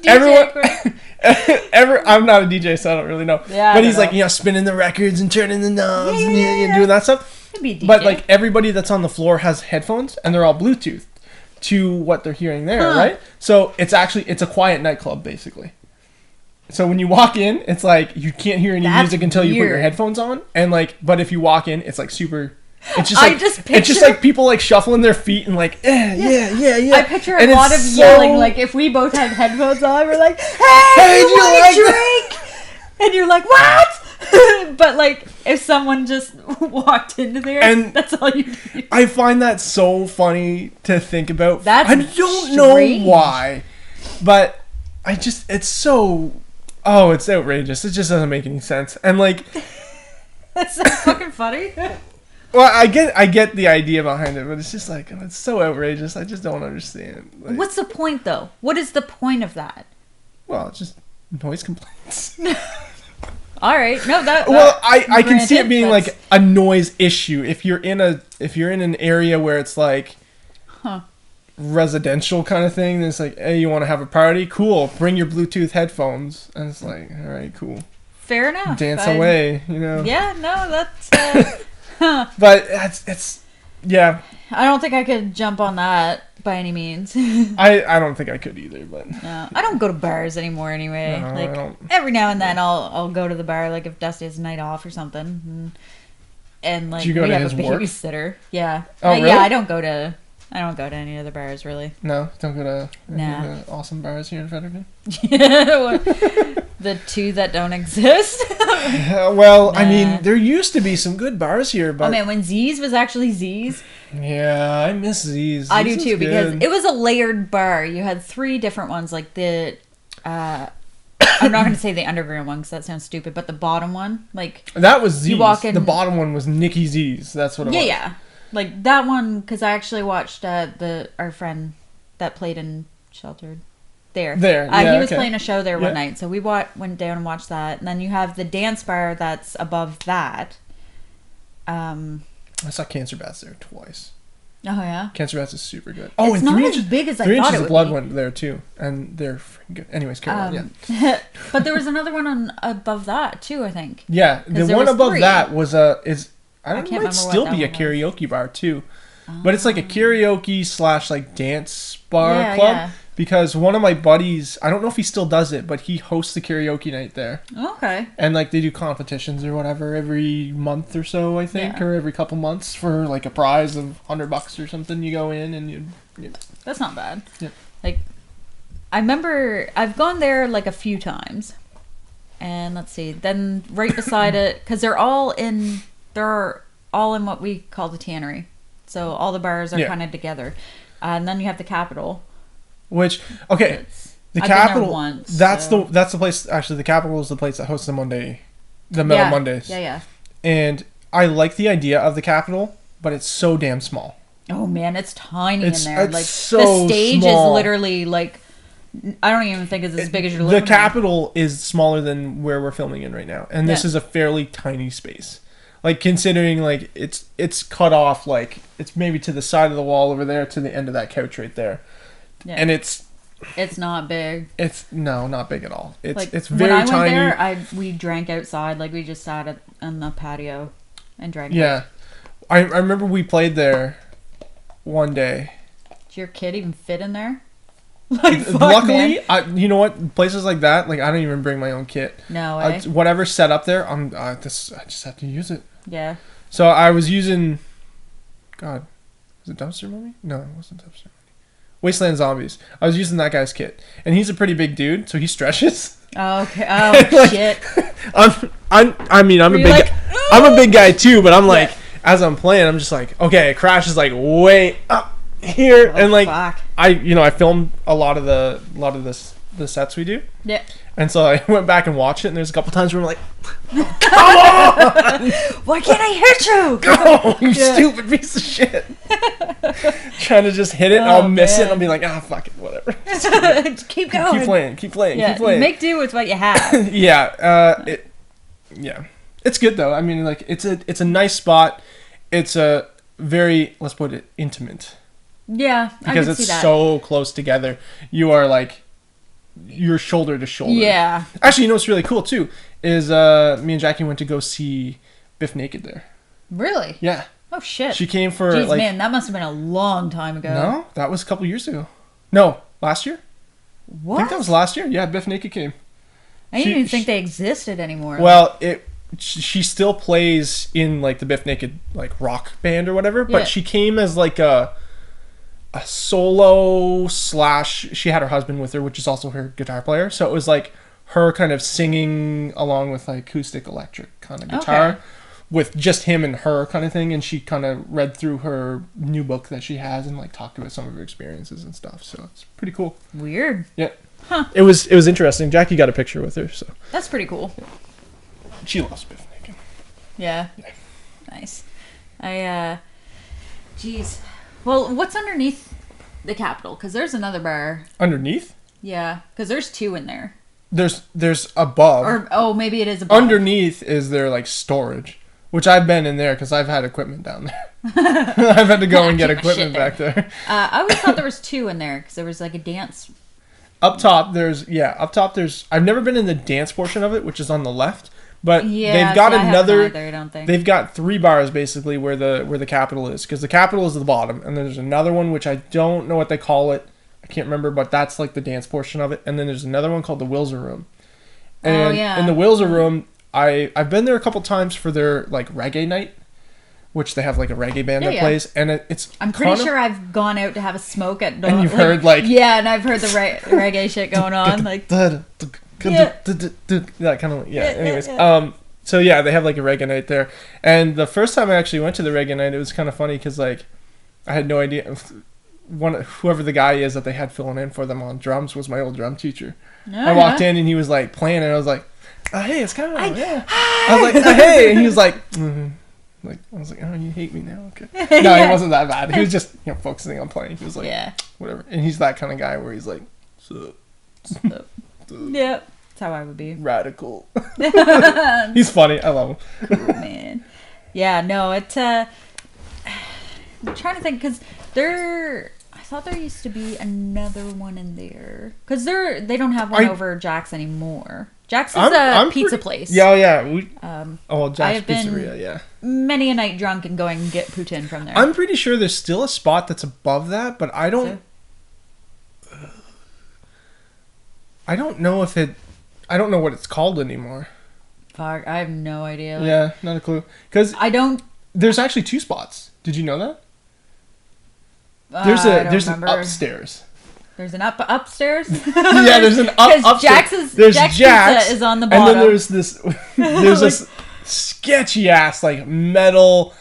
I'm not a DJ, so I don't really know. Yeah, but he's like spinning the records and turning the knobs and doing that stuff. But like everybody that's on the floor has headphones, and they're all Bluetooth to what they're hearing there, right? So it's a quiet nightclub basically. So when you walk in, it's like you can't hear any music until you put your headphones on, and like, but if you walk in, it's like super. It's just like it's just like people like shuffling their feet and like yeah.
I picture a lot of yelling. Like if we both had headphones on, we're like, "Hey, do you want a drink?" And you're like, "What?" But like if someone just walked into there, and that's all you do.
I find that so funny to think about.
I
don't know why, but it's so it's outrageous. It just doesn't make any sense. And like
that's so fucking funny.
Well, I get the idea behind it, but it's just like it's so outrageous. I just don't understand. Like,
what's the point though? What is the point of that?
Well, it's just noise complaints.
All right, no, that.
Well, I can see it being like a noise issue if you're in an area where it's like, residential kind of thing. Then it's like, hey, you want to have a party? Cool, bring your Bluetooth headphones, and it's like, all right, cool.
Fair enough.
Dance away,
Yeah, no, that's.
But it's yeah.
I don't think I could jump on that by any means.
I don't think I could either, but
No, I don't go to bars anymore anyway.
No, I
like
don't.
every now and then I'll go to the bar, like if Dusty has a night off or something, and like
Do you go
we
to
have a
his work?
babysitter. Yeah.
Oh, really?
Yeah, I don't go to any other bars really.
no, don't go to any
Nah.
of the awesome bars here in Fredericton.
The two that don't exist.
Well, I
Nah.
mean, there used to be some good bars here, but
Oh man, when Z's was actually Z's,
yeah, I miss these.
I do
This
too
is
because
good.
it was a layered bar. You had 3 different ones, like the. I'm not going to say the underground one because that sounds stupid, but the bottom one, like
That was Z's.
You walk in-
The bottom one was Nikki Z's. That's what it was.
yeah, like that one because I actually watched our friend that played in Sheltered. There,
Yeah,
he was
okay.
playing a show there one
Yeah.
night, so we went down and watched that, and then you have the dance bar that's above that.
I saw Cancer Bats there twice.
Oh yeah,
Cancer Bats is super good. Oh,
it's
and
not
3
as
inches,
big as I
3
thought
inches
it
of
would
blood
be.
went there too, and they're freaking good. Anyways, carry on. Yeah,
But there was another one on above that too, I think.
yeah. The
there
one
was
above
3.
that was I don't
can't
know. It
remember
might
what
still
that
be a
one was.
karaoke bar too, but it's like a karaoke / like dance bar
Yeah,
club.
yeah.
Because one of my buddies, I don't know if he still does it, but he hosts the karaoke night there.
Okay.
And like they do competitions or whatever every month or so, I think,
Yeah.
or every couple months for like a prize of $100 or something. You go in and you
That's not bad.
Yeah.
Like, I remember I've gone there like a few times, and let's see. Then right beside it, because they're all in what we call the tannery, so all the bars are
Yeah.
kind of together. And then you have the Capitol.
which okay,
It's-
the
I've been there
Capitol.
once,
That's
so-
the place. Actually, the Capitol is the place that hosts the Metal
Yeah.
Mondays.
Yeah.
And I like the idea of the Capitol, but it's so damn small.
Oh man, it's tiny
It's-
in there.
it's
Like
so
the stage
small.
is literally like I don't even think it's as big as your
The
living room.
Capitol is smaller than where we're filming in right now, and this
Yeah.
is a fairly tiny space. Like considering like it's cut off, like it's maybe to the side of the wall over there to the end of that couch right there,
Yeah.
and it's
not big.
not big at all.
Like
It's
when
very
I went
tiny.
there, we drank outside. Like we just sat on the patio and drank.
Yeah, I remember we played there one day.
Did your kid even fit in there? Like, fuck,
Luckily,
man.
you know what? Places like that, like I don't even bring my own kit.
No way.
Whatever's set up there, I just have to use it.
Yeah.
So I was using, God, was it Dumpster Mummy? No, it wasn't Dumpster Mummy. Wasteland Zombies. I was using that guy's kit, and he's a pretty big dude, so he stretches.
Oh, okay. Oh
Like,
shit.
I'm a
Were
big,
you like,
I'm a big guy too, but I'm like,
Yeah.
as I'm playing, I'm just like, okay, it crashes like way up here,
Oh,
and like,
fuck.
I filmed a lot of the sets we do.
Yeah.
And so I went back and watched it, and there's a couple times where I'm like,
Why can't I hit you?
"Oh, you
Yeah.
stupid piece of shit!" Trying to just hit it, and
Oh,
I'll miss it, and
man.
I'll be like, "Ah, fuck it, whatever."
Keep going.
Keep playing,
Yeah.
keep playing.
Make do with what you have.
Yeah, it's good though. I mean, like, it's a nice spot. It's a very, let's put it, intimate,
Yeah, I
because
can
it's
see that.
so close together. You are like, you're shoulder to shoulder.
Yeah.
Actually, you know what's really cool too is me and Jackie went to go see Biff Naked there.
Really?
Yeah,
Oh shit.
she came for
Jeez,
like
man, that must have been a long time ago.
no, that was a couple years ago. No, last year.
What?
I think that was last year. Yeah, Biff Naked came.
I didn't
she-
even think they existed anymore.
Well, she still plays in like the Biff Naked like rock band or whatever, but
Yeah.
she came as like a solo / she had her husband with her, which is also her guitar player. So it was like her kind of singing along with like acoustic electric kind of guitar
Okay.
with just him and her kind of thing, and she kind of read through her new book that she has and like talked about some of her experiences and stuff. So it's pretty cool.
Weird.
Yeah.
Huh.
It was interesting. Jackie got a picture with her, so
That's pretty cool.
she loves Biff Naked.
Yeah.
Yeah.
Nice. Jeez. Well, what's underneath the Capitol? Because there's another bar.
Underneath?
Yeah. Because there's 2 in there.
There's above.
Or maybe it is above.
Underneath is their like storage, which I've been in there because I've had equipment down there. I've had to go and get
Keep my shit
equipment back there.
I always thought there was 2 in there because there was like a dance.
Up top there's I've never been in the dance portion of it, which is on the left, But
Yeah,
they've got
see, I haven't
another.
either, I don't think.
They've got 3 bars basically where the Capitol is, because the Capitol is at the bottom, and then there's another one which I don't know what they call it. I can't remember, but that's like the dance portion of it. And then there's another one called the Wilser Room. And
yeah.
in the Wilser Room, I've been there a couple times for their like reggae night, which they have like a reggae band that plays, and it's.
I'm pretty sure I've gone out to have a smoke at.
And you've heard like.
Yeah, and I've heard the reggae shit going on, like.
That kind of Anyways, so yeah, they have like a reggae night there, and the first time I actually went to the reggae night, it was kind of funny because like I had no idea. Whoever the guy is that they had filling in for them on drums was my old drum teacher. I walked in and he was like playing, and I was like, "Hey, it's kind of yeah." I was like, "Hey," and he was like, like I was like, "Oh, you hate me now?" Okay. No, he wasn't that bad. He was just focusing on playing. He was like, whatever, and he's that kind of guy where he's like, "Sup."
Yep, that's how I would be.
Radical. He's funny. I love him.
Cool, man. Yeah, no, it. I'm trying to think because I thought there used to be another one in there because they don't have one over Jack's anymore. Jack's is a pizza place.
Yeah. Jack's
been
Pizzeria. Yeah.
Many a night drunk and going and get poutine from there.
I'm pretty sure there's still a spot that's above that, but I don't. I don't know if it. I don't know what it's called anymore.
Fuck, I have no idea. Like,
yeah, not a clue. Because
I don't.
There's actually 2 spots. Did you know that? There's an upstairs.
There's an upstairs.
Yeah, there's an upstairs. Jack's
Pizza is on the bottom.
And then there's this sketchy ass like metal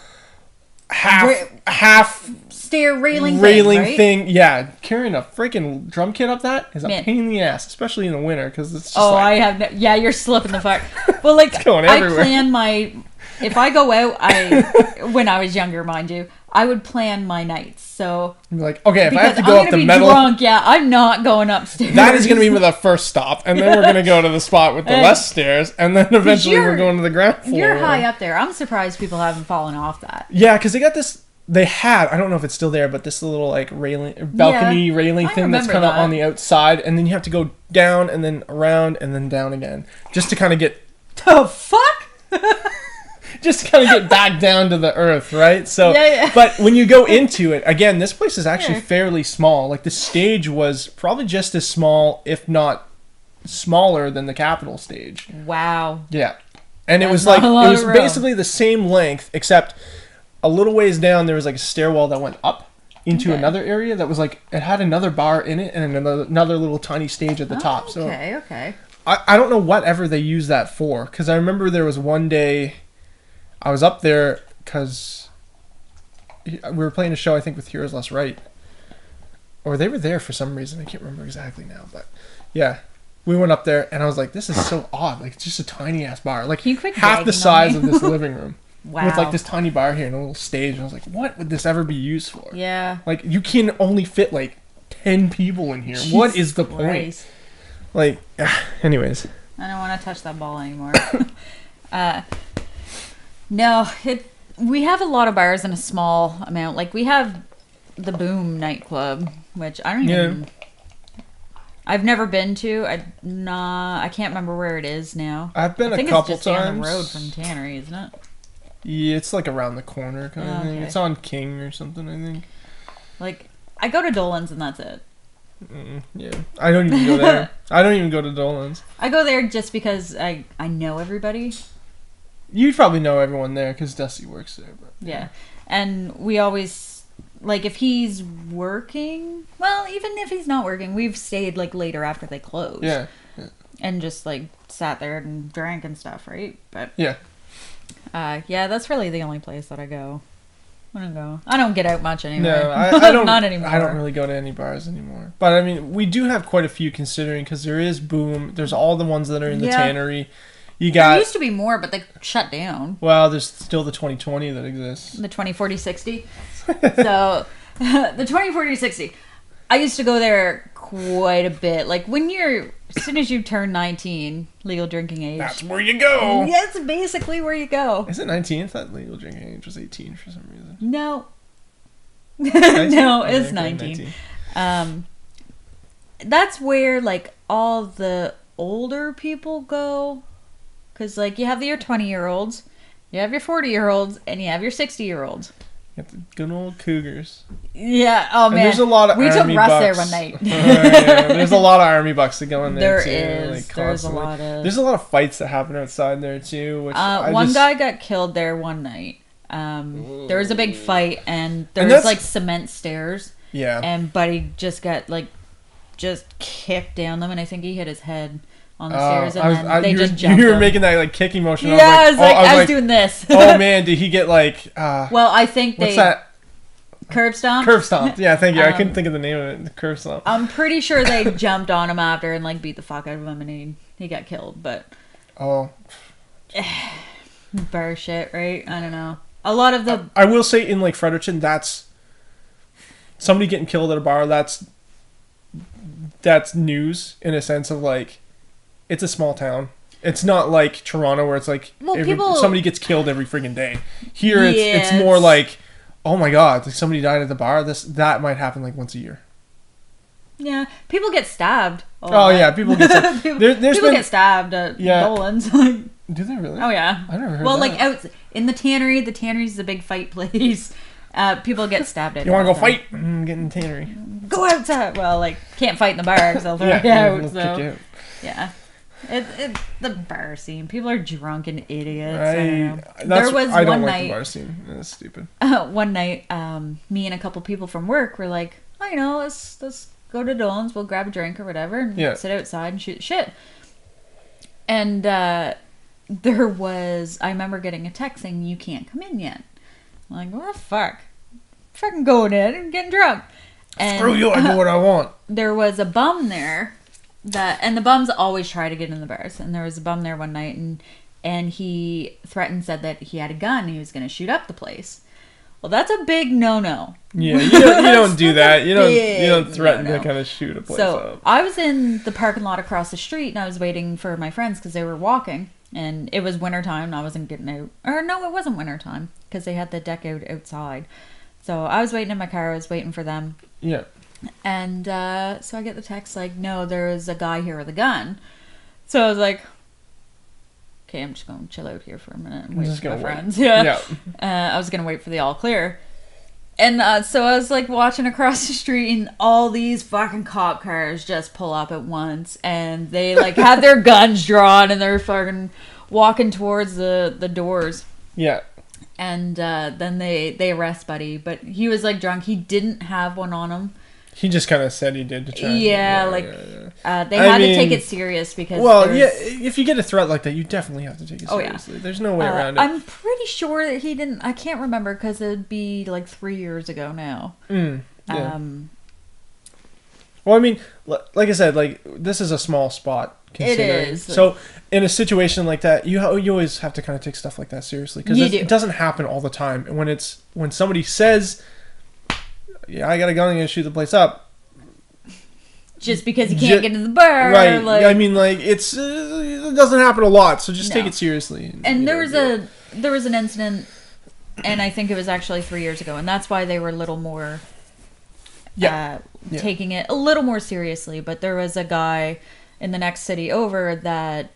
half
stair railing
thing. Yeah, carrying a freaking drum kit up that is a pain in the ass, especially in the winter because it's just
you're slipping the fuck. Well, like
it's going everywhere.
I plan if I go out, when I was younger, mind you, I would plan my nights. So
you're like, okay, if I have to go up the metal,
drunk, I'm not going upstairs.
That is going to be the first stop, and then we're going to go to the spot with the less stairs, and then eventually we're going to the ground floor.
You're high up there. I'm surprised people haven't fallen off that.
Yeah, because they got this. They had, I don't know if it's still there, but this little like balcony railing thing that's kind of on the outside, and then you have to go down and then around and then down again, just to kind of get.
The fuck.
Just to kind of get back down to the earth, right? So, but when you go into it, again, this place is actually fairly small. Like the stage was probably just as small, if not smaller, than the Capitol stage.
Wow.
Yeah, and it was basically the same length, except a little ways down there was like a stairwell that went up into another area that was like it had another bar in it and another little tiny stage at the top. So
okay.
I don't know whatever they used that for, because I remember there was one day. I was up there because we were playing a show, I think, with Heroes Less Right. Or they were there for some reason. I can't remember exactly now. But, yeah. We went up there, and I was like, this is so odd. Like, it's just a tiny-ass bar. Like, half the size of this living room.
Wow.
With, like, this tiny bar here and a little stage. And I was like, what would this ever be used for?
Yeah.
Like, you can only fit, like, 10 people in here. What is the point? Like, anyways.
I don't want to touch that ball anymore. No, we have a lot of bars in a small amount. Like we have the Boom nightclub, which I don't even. I've never been to. I can't remember where it is now.
I've been a couple times.
It's just down the road from Tannery, isn't it?
Yeah, it's like around the corner kind of thing. It's on King or something, I think.
Like I go to Dolan's and that's it.
Yeah, I don't even go there. I don't even go to Dolan's.
I go there just because I know everybody.
You probably know everyone there because Dusty works there. But,
yeah. And we always, like, if he's working, well, even if he's not working, we've stayed, like, later after they close.
Yeah.
And just, like, sat there and drank and stuff, right? But
yeah.
That's really the only place that I go. I don't get out much anymore.
No, I don't.
Not anymore.
I don't really go to any bars anymore. But, I mean, we do have quite a few considering because there is Boom. There's all the ones that are in the Tannery. There
used to be more, but they shut down.
Well, there's still the 2020 that exists.
The 2040-60. So, the 2040-60. I used to go there quite a bit. Like, as soon as you turn 19, legal drinking age.
That's where you go.
That's basically where you go.
Is it 19? I thought legal drinking age was 18 for some reason.
No. No, it's 19. That's where, like, all the older people go. Because, like, you have your 20-year-olds, you have your 40-year-olds, and you have your 60-year-olds.
You got the good old cougars.
Yeah. Oh, man.
And there's a lot of
we
army
took Russ
bucks.
there one night.
Yeah, there's a lot of army bucks that go in there, too.
There is.
Like,
There's a
constantly.
lot of...
There's a lot of fights that happen outside there, too. Which
one guy got killed there one night. There was a big fight, and there was, like, cement stairs.
Yeah.
And Buddy just got, like, just kicked down them, and I think he hit his head on the stairs, and then they just jumped
You were
him.
making that, like, kicking motion.
Yeah, I was doing this.
Oh, man, did he get, like...
well, I think
what's that?
Curb stomp?
Curb stomp. Yeah, thank you. I couldn't think of the name of it. The curb stomp.
I'm pretty sure they jumped on him after and, like, beat the fuck out of him, and he got killed, but...
Oh.
Bar shit, right? I don't know. A lot of the...
I will say, in, like, Fredericton, that's... Somebody getting killed at a bar, that's news, in a sense of, like... It's a small town. It's not like Toronto, where it's like... somebody gets killed every friggin' day. Here, it's more like... Oh my god, somebody died at the bar. That might happen like once a year.
Yeah, people get stabbed.
Oh yeah, people get stabbed.
people get stabbed at Dolan's. Like,
do they really?
Oh yeah.
I never heard.
Well,
that.
like out in the tannery. The tannery's a big fight place. People get stabbed at.
You want to go fight? Get in the tannery.
Go outside. Well, like can't fight in the bar because they'll throw you out. So kick you out. Yeah. It's the bar scene. People are drunk and idiots. I don't know. There was
I don't
one
like
night.
The bar scene. That's stupid.
One night, me and a couple people from work were like, "Oh, you know, let's go to Dolan's. We'll grab a drink or whatever, and sit outside and shoot shit." And there was, I remember getting a text saying, "You can't come in yet." I'm like, "What the fuck? I'm fucking going in and getting drunk." And
screw you! I do what I want.
There was a bum there. And the bums always try to get in the bars. And there was a bum there one night, and he said that he had a gun and he was going to shoot up the place. Well, that's a big no-no.
Yeah, you don't do that. You don't threaten to kind of shoot a place up.
I was in the parking lot across the street, and I was waiting for my friends because they were walking. And it was wintertime, and I wasn't getting out. Or no, it wasn't wintertime because they had the deck out outside. So I was waiting in my car. I was waiting for them.
Yeah.
And so I get the text like, "No, there's a guy here with a gun." So I was like, "Okay, I'm just going to chill out here for a minute and wait for my friends." Yeah. I was going to wait for the all clear. And so I was like watching across the street, and all these fucking cop cars just pull up at once, and they like have their guns drawn, and they're fucking walking towards the doors.
Yeah.
And then they arrest Buddy, but he was like drunk. He didn't have one on him.
He just kind of said he did to try.
They had to take it serious because.
Well, if you get a threat like that, you definitely have to take it seriously. Oh, yeah. There's no way around it.
I'm pretty sure that he didn't. I can't remember because it'd be like 3 years ago now.
Yeah. Well, I mean, like I said, like this is a small spot.
It is.
So in a situation like that, you always have to kind of take stuff like that seriously because it doesn't happen all the time. And when somebody says, "Yeah, I got a gun, I'm gonna shoot the place up,"
just because you can't get in the bar,
right?
Like,
I mean, like it doesn't happen a lot, so just take it seriously.
And there was an incident, and I think it was actually 3 years ago, and that's why they were a little more, taking it a little more seriously. But there was a guy in the next city over that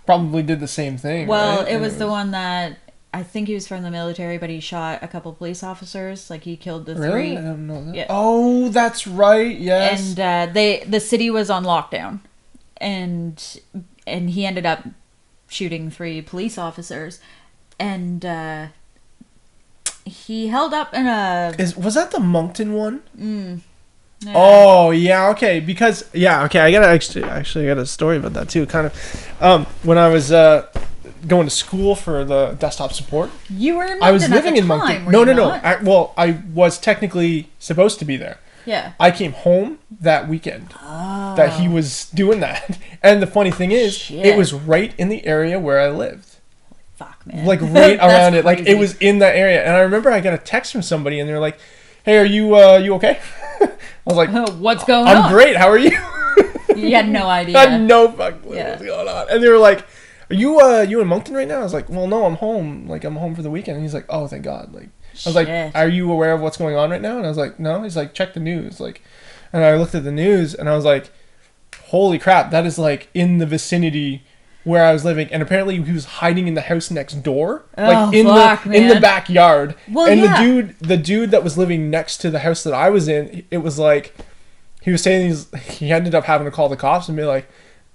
probably did the same thing.
Well,
right?
it was the one that. I think he was from the military, but he shot a couple police officers. Like, he killed the three.
Really? I don't know that. Yeah. Oh, that's right. Yes.
And the city was on lockdown, and he ended up shooting 3 police officers, and he held up in a.
Was that the Moncton one?
Yeah.
Oh yeah, okay. Because I got I got a story about that too. Kind of, when I was going to school for the desktop support.
You were in Moncton.
I was living
at the
in
time,
Moncton. No. I was technically supposed to be there.
Yeah.
I came home that weekend that he was doing that. And the funny thing is, it was right in the area where I lived.
Fuck, man.
Like right around it. Like it was in that area. And I remember I got a text from somebody and they were like, "Hey, are you okay?" I was like,
"What's going on?"
"I'm great. How are you?"
You had no idea.
I had no fucking clue what's going on. And they were like, "Are you in Moncton right now?" I was like, "Well, no, I'm home. Like, I'm home for the weekend." And he's like, "Oh, thank God." Like, I was like, "Are you aware of what's going on right now?" And I was like, "No." He's like, "Check the news." Like, and I looked at the news and I was like, "Holy crap, that is like in the vicinity where I was living, and apparently he was hiding in the house next door,
Oh,
in
man.
the backyard.
Well,
and
yeah.
the dude that was living next to the house that I was in, it was like he was saying he ended up having to call the cops and be like,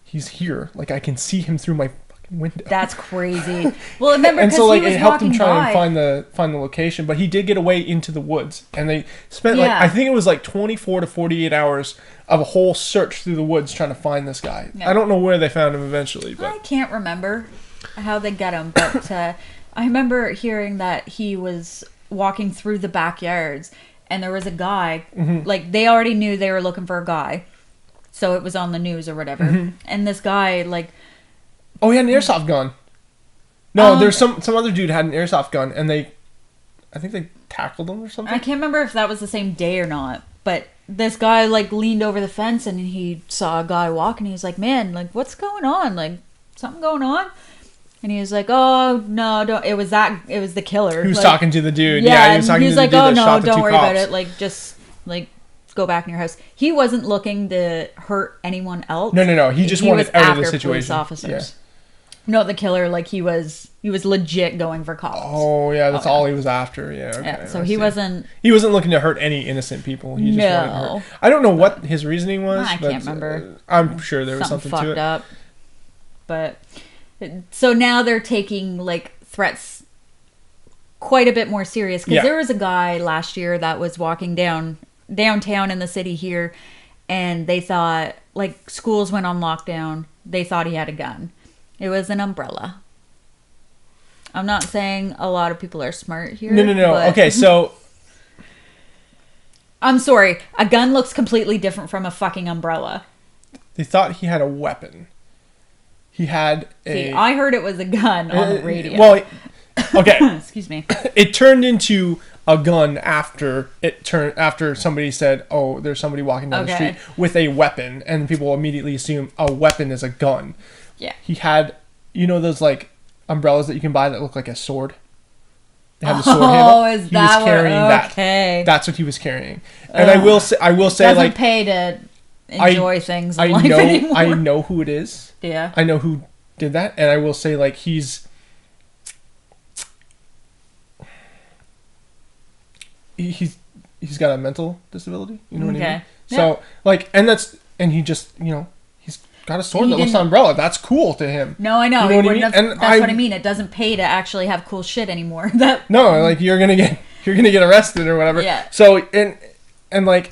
he's here, like I can see him through my fucking window.
That's crazy. Well, remember,
And
because
so like
he was
it helped him
walking
try
by.
and find the location, but he did get away into the woods, and they spent
Yeah.
I think it was like 24 to 48 hours of a whole search through the woods trying to find this guy.
Yeah.
I don't know where they found him eventually, but
I can't remember how they got him, but I remember hearing that he was walking through the backyards, and there was a guy, like they already knew they were looking for a guy, so it was on the news or whatever. And this guy, like,
oh, he had an airsoft gun. No, there's some other dude had an airsoft gun, and I think they tackled him or something.
I can't remember if that was the same day or not, but this guy like leaned over the fence and he saw a guy walking. He was like, "Man, like what's going on? Like something going on?" And he was like, "Oh no, don't." It was the killer.
He was
like,
talking to the dude.
Yeah,
he was talking to the
like,
dude
"Oh
that
no,
shot the
don't
two
worry
cops.
about it. Like just like go back in your house." He wasn't looking to hurt anyone else.
No. He just wanted
was
out of
after
the
police
situation.
officers.
Yeah.
No, the killer, like he was legit going for cops.
Oh yeah, that's
Oh, yeah.
all he was after. Yeah. Okay.
Yeah, so
I
he
see.
wasn't.
He wasn't looking to hurt any innocent people. He just wanted to
No.
hurt. I don't know what his reasoning was.
I
but,
can't remember.
I'm sure there was
Something
something to
fucked
it.
up. But so now they're taking like threats quite a bit more serious, because
Yeah.
there was a guy last year that was walking downtown in the city here, and they thought, like, schools went on lockdown, they thought he had a gun. It was an umbrella. I'm not saying a lot of people are smart here.
No.
but-
Okay, so
I'm sorry, a gun looks completely different from a fucking umbrella.
they thought he had a weapon. He had a.
See, I heard it was a gun on the radio.
Well, okay.
Excuse me.
It turned into a gun after somebody said, "Oh, there's somebody walking down the
Okay.
street with a weapon," and people immediately assume a weapon is a gun.
Yeah.
He had, those like umbrellas that you can buy that look like a sword. They have the sword handle.
Oh, is that
was carrying
what? Okay.
that? That's what he was carrying. And I will say,
Doesn't
like,
pay to enjoy things in
I
life
know,
anymore.
I know who it is.
Yeah.
I know who did that, and I will say, like, he's got a mental disability. You know what I mean?
Okay.
So, like, and he just, he's got a sword
He
that looks
didn't-
like an umbrella. That's cool to him.
No, I know.
You know what I mean?
That's
And
what I mean. It doesn't pay to actually have cool shit anymore. That
No, like, you're gonna get arrested or whatever.
Yeah.
So, and like,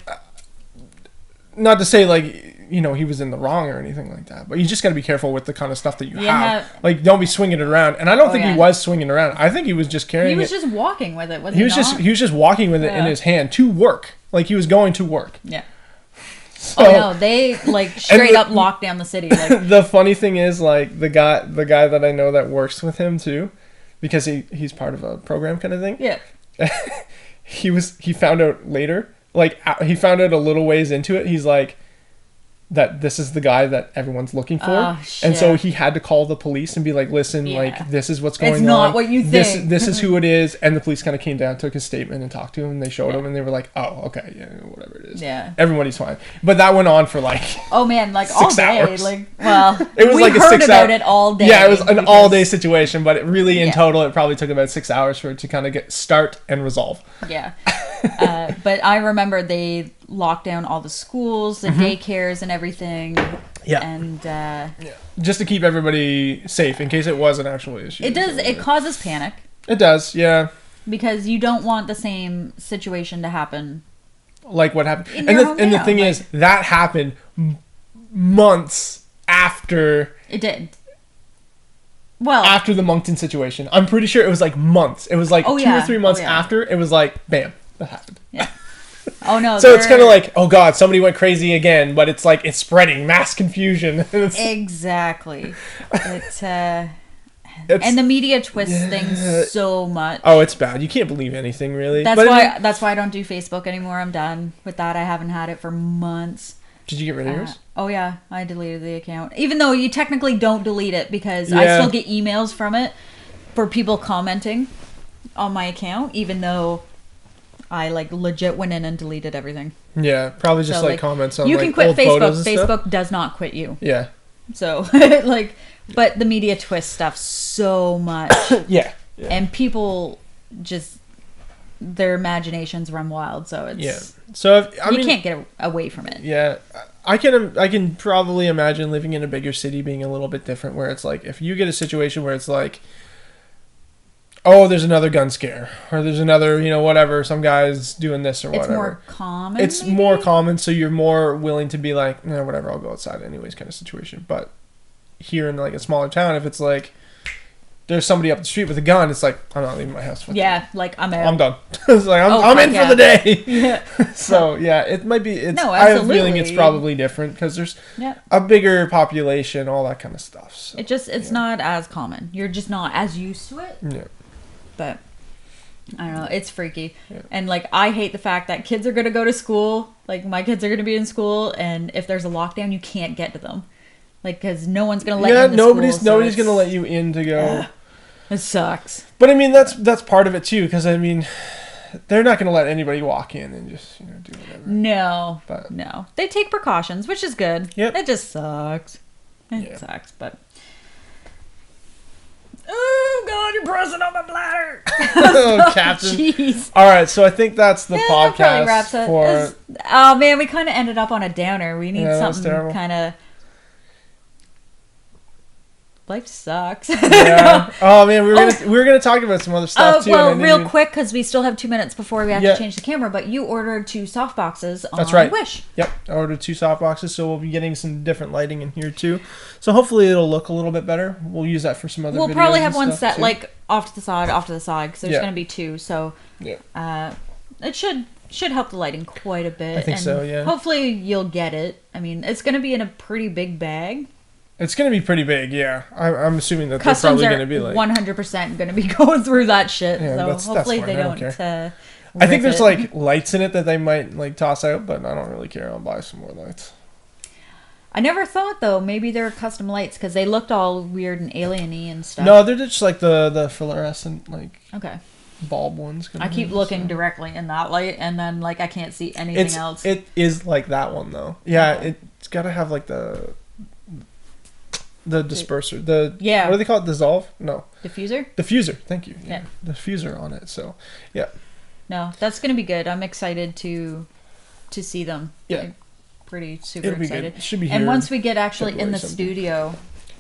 not to say, like, he was in the wrong or anything like that, but you just got to be careful with the kind of stuff that you
Yeah.
have. Like, don't be swinging it around. And I don't think
yeah.
he was swinging around. I think he was just carrying
he was
it.
just walking with it. Was
He was just walking with it in
Yeah.
his hand to work. Like, he was going to work.
Yeah.
So,
Oh no, they like straight up locked down the city. Like,
the funny thing is, like, the guy that I know that works with him too, because he's part of a program kind of thing.
yeah.
He found out later, like, he found out a little ways into it. He's like, that this is the guy that everyone's looking for.
Oh,
and so
shit.
he had to call the police and be like, listen,
Yeah.
like, this is what's going on.
It's not what you think.
This is who it is. And the police kind of came down, took his statement and talked to him, and they showed him, and they were like, oh, okay, yeah, whatever it is.
Yeah.
Everybody's fine. But that went on for like,
Oh man, like all
6
day.
hours.
Like, well,
it was
we
like a
heard
6
about
hour.
it all day.
Yeah, it was an
because-
all day situation, but it really, in
Yeah.
total, it probably took about 6 hours for it to kind of start and resolve.
Yeah. But I remember they locked down all the schools, the daycares, and everything.
Yeah.
And
Yeah. Just to keep everybody safe in case it was an actual issue.
it does.
So,
It causes panic
It does, yeah.
because you don't want the same situation to happen.
Like what happened.
In
And
your
the
hometown,
thing
like-
is, that happened months after
It did. Well,
the Moncton situation. I'm pretty sure it was like months. It was like
Oh,
2
yeah.
or 3 months
Oh, yeah.
after. It was like, bam, that happened.
yeah. Oh no.
So it's
they're-
kind of like, oh god, somebody went crazy again, but it's like, it's spreading, mass confusion. It's-
exactly. It
it's-
and the media twists things so much.
oh, it's bad. You can't believe anything, really.
That's
But
why I don't do Facebook anymore. I'm done with that. I haven't had it for months.
Did you get rid of yours?
Oh yeah, I deleted the account. Even though you technically don't delete it because I
Yeah.
still get emails from it for people commenting on my account, even though I like legit went in and deleted everything.
Yeah, probably just
So,
like comments on
you
like
can quit
old photos
Facebook.
and stuff.
Facebook does not quit you.
Yeah.
So like, but the media twist stuff so much.
Yeah.
And people just, their imaginations run wild. So it's
So
you can't get away from it.
Yeah, I can probably imagine living in a bigger city being a little bit different, where it's like if you get a situation where it's like, oh, there's another gun scare, or there's another, whatever, some guy's doing this or whatever.
It's more common.
It's
maybe?
more common, so you're more willing to be like, whatever, I'll go outside anyways, kind of situation. But here in like a smaller town, if it's like there's somebody up the street with a gun, it's like, I'm not leaving my house.
Yeah, like I'm out.
I'm done. It's like I'm in for the day. Yeah. So yeah, it might be. I have a feeling it's probably different because there's a bigger population, all that kind of stuff. So,
it's not as common. You're just not as used to it.
Yeah.
But I don't know. It's freaky, and like I hate the fact that kids are gonna go to school. Like my kids are gonna be in school, and if there's a lockdown, you can't get to them. Like because no one's gonna let you in the
nobody's
school,
gonna let you in to go.
It sucks.
But I mean, that's part of it too, because I mean, they're not going to let anybody walk in and just do whatever.
No, they take precautions, which is good.
Yep.
It just sucks. It sucks, but oh god, you're pressing on my bladder.
Oh, Captain.
Jeez.
All right, so I think that's the podcast
wraps up.
for.
Oh man, we kind of ended up on a downer. We need something kind of. Life sucks.
Yeah. Oh man, we were gonna talk about some other stuff too.
Well, real quick because we still have 2 minutes before we have to change the camera. But you ordered 2 soft boxes on Wish.
Yep, I ordered 2 soft boxes, so we'll be getting some different lighting in here too. So hopefully it'll look a little bit better. We'll use that for some other.
We'll probably have one set like off to the side, because there's gonna be 2. So it should help the lighting quite a bit.
I think so. Yeah.
Hopefully you'll get it. I mean, it's gonna be in a pretty big bag.
It's going to be pretty big, yeah. I'm assuming that
Customs
they're probably going to be like
100% going to be going through that shit.
Yeah,
so hopefully they don't.
I think there's like lights in it that they might like toss out, but I don't really care. I'll buy some more lights.
I never thought though. Maybe they're custom lights because they looked all weird and alien-y and stuff.
No, they're just like the fluorescent like bulb ones.
I keep looking directly in that light, and then like I can't see anything else.
It is like that one though. Yeah, it's got to have like the disperser, what do they call it? Dissolve? No. Diffuser. Thank you. Yeah. Diffuser on it. So, yeah.
No, that's gonna be good. I'm excited to see them.
Yeah.
I'm pretty super excited.
It should be here.
And once we get actually in the studio.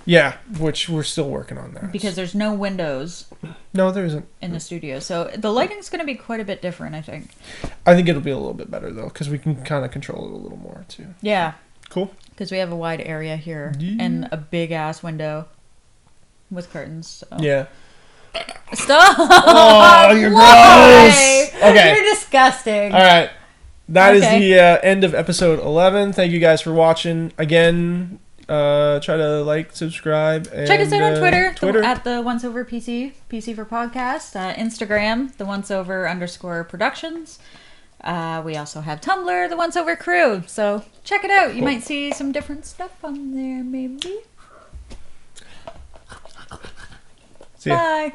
Yeah, which we're still working on that.
Because there's no windows.
No, there isn't.
In the studio, so the lighting's gonna be quite a bit different, I think.
I think it'll be a little bit better though, because we can kind of control it a little more too.
Yeah.
Cool.
Because we have a wide area here and a big ass window with curtains. So.
Yeah.
Stop!
Oh, you're gross! Okay.
You're disgusting.
All right. That is the end of episode 11. Thank you guys for watching. Again, try to like, subscribe, and
check us out on Twitter. At the Once Over PC for Podcast. Instagram, the Once Over _productions. We also have Tumblr, the Once Over Crew. So check it out. You might see some different stuff on there, maybe.
See ya.
Bye.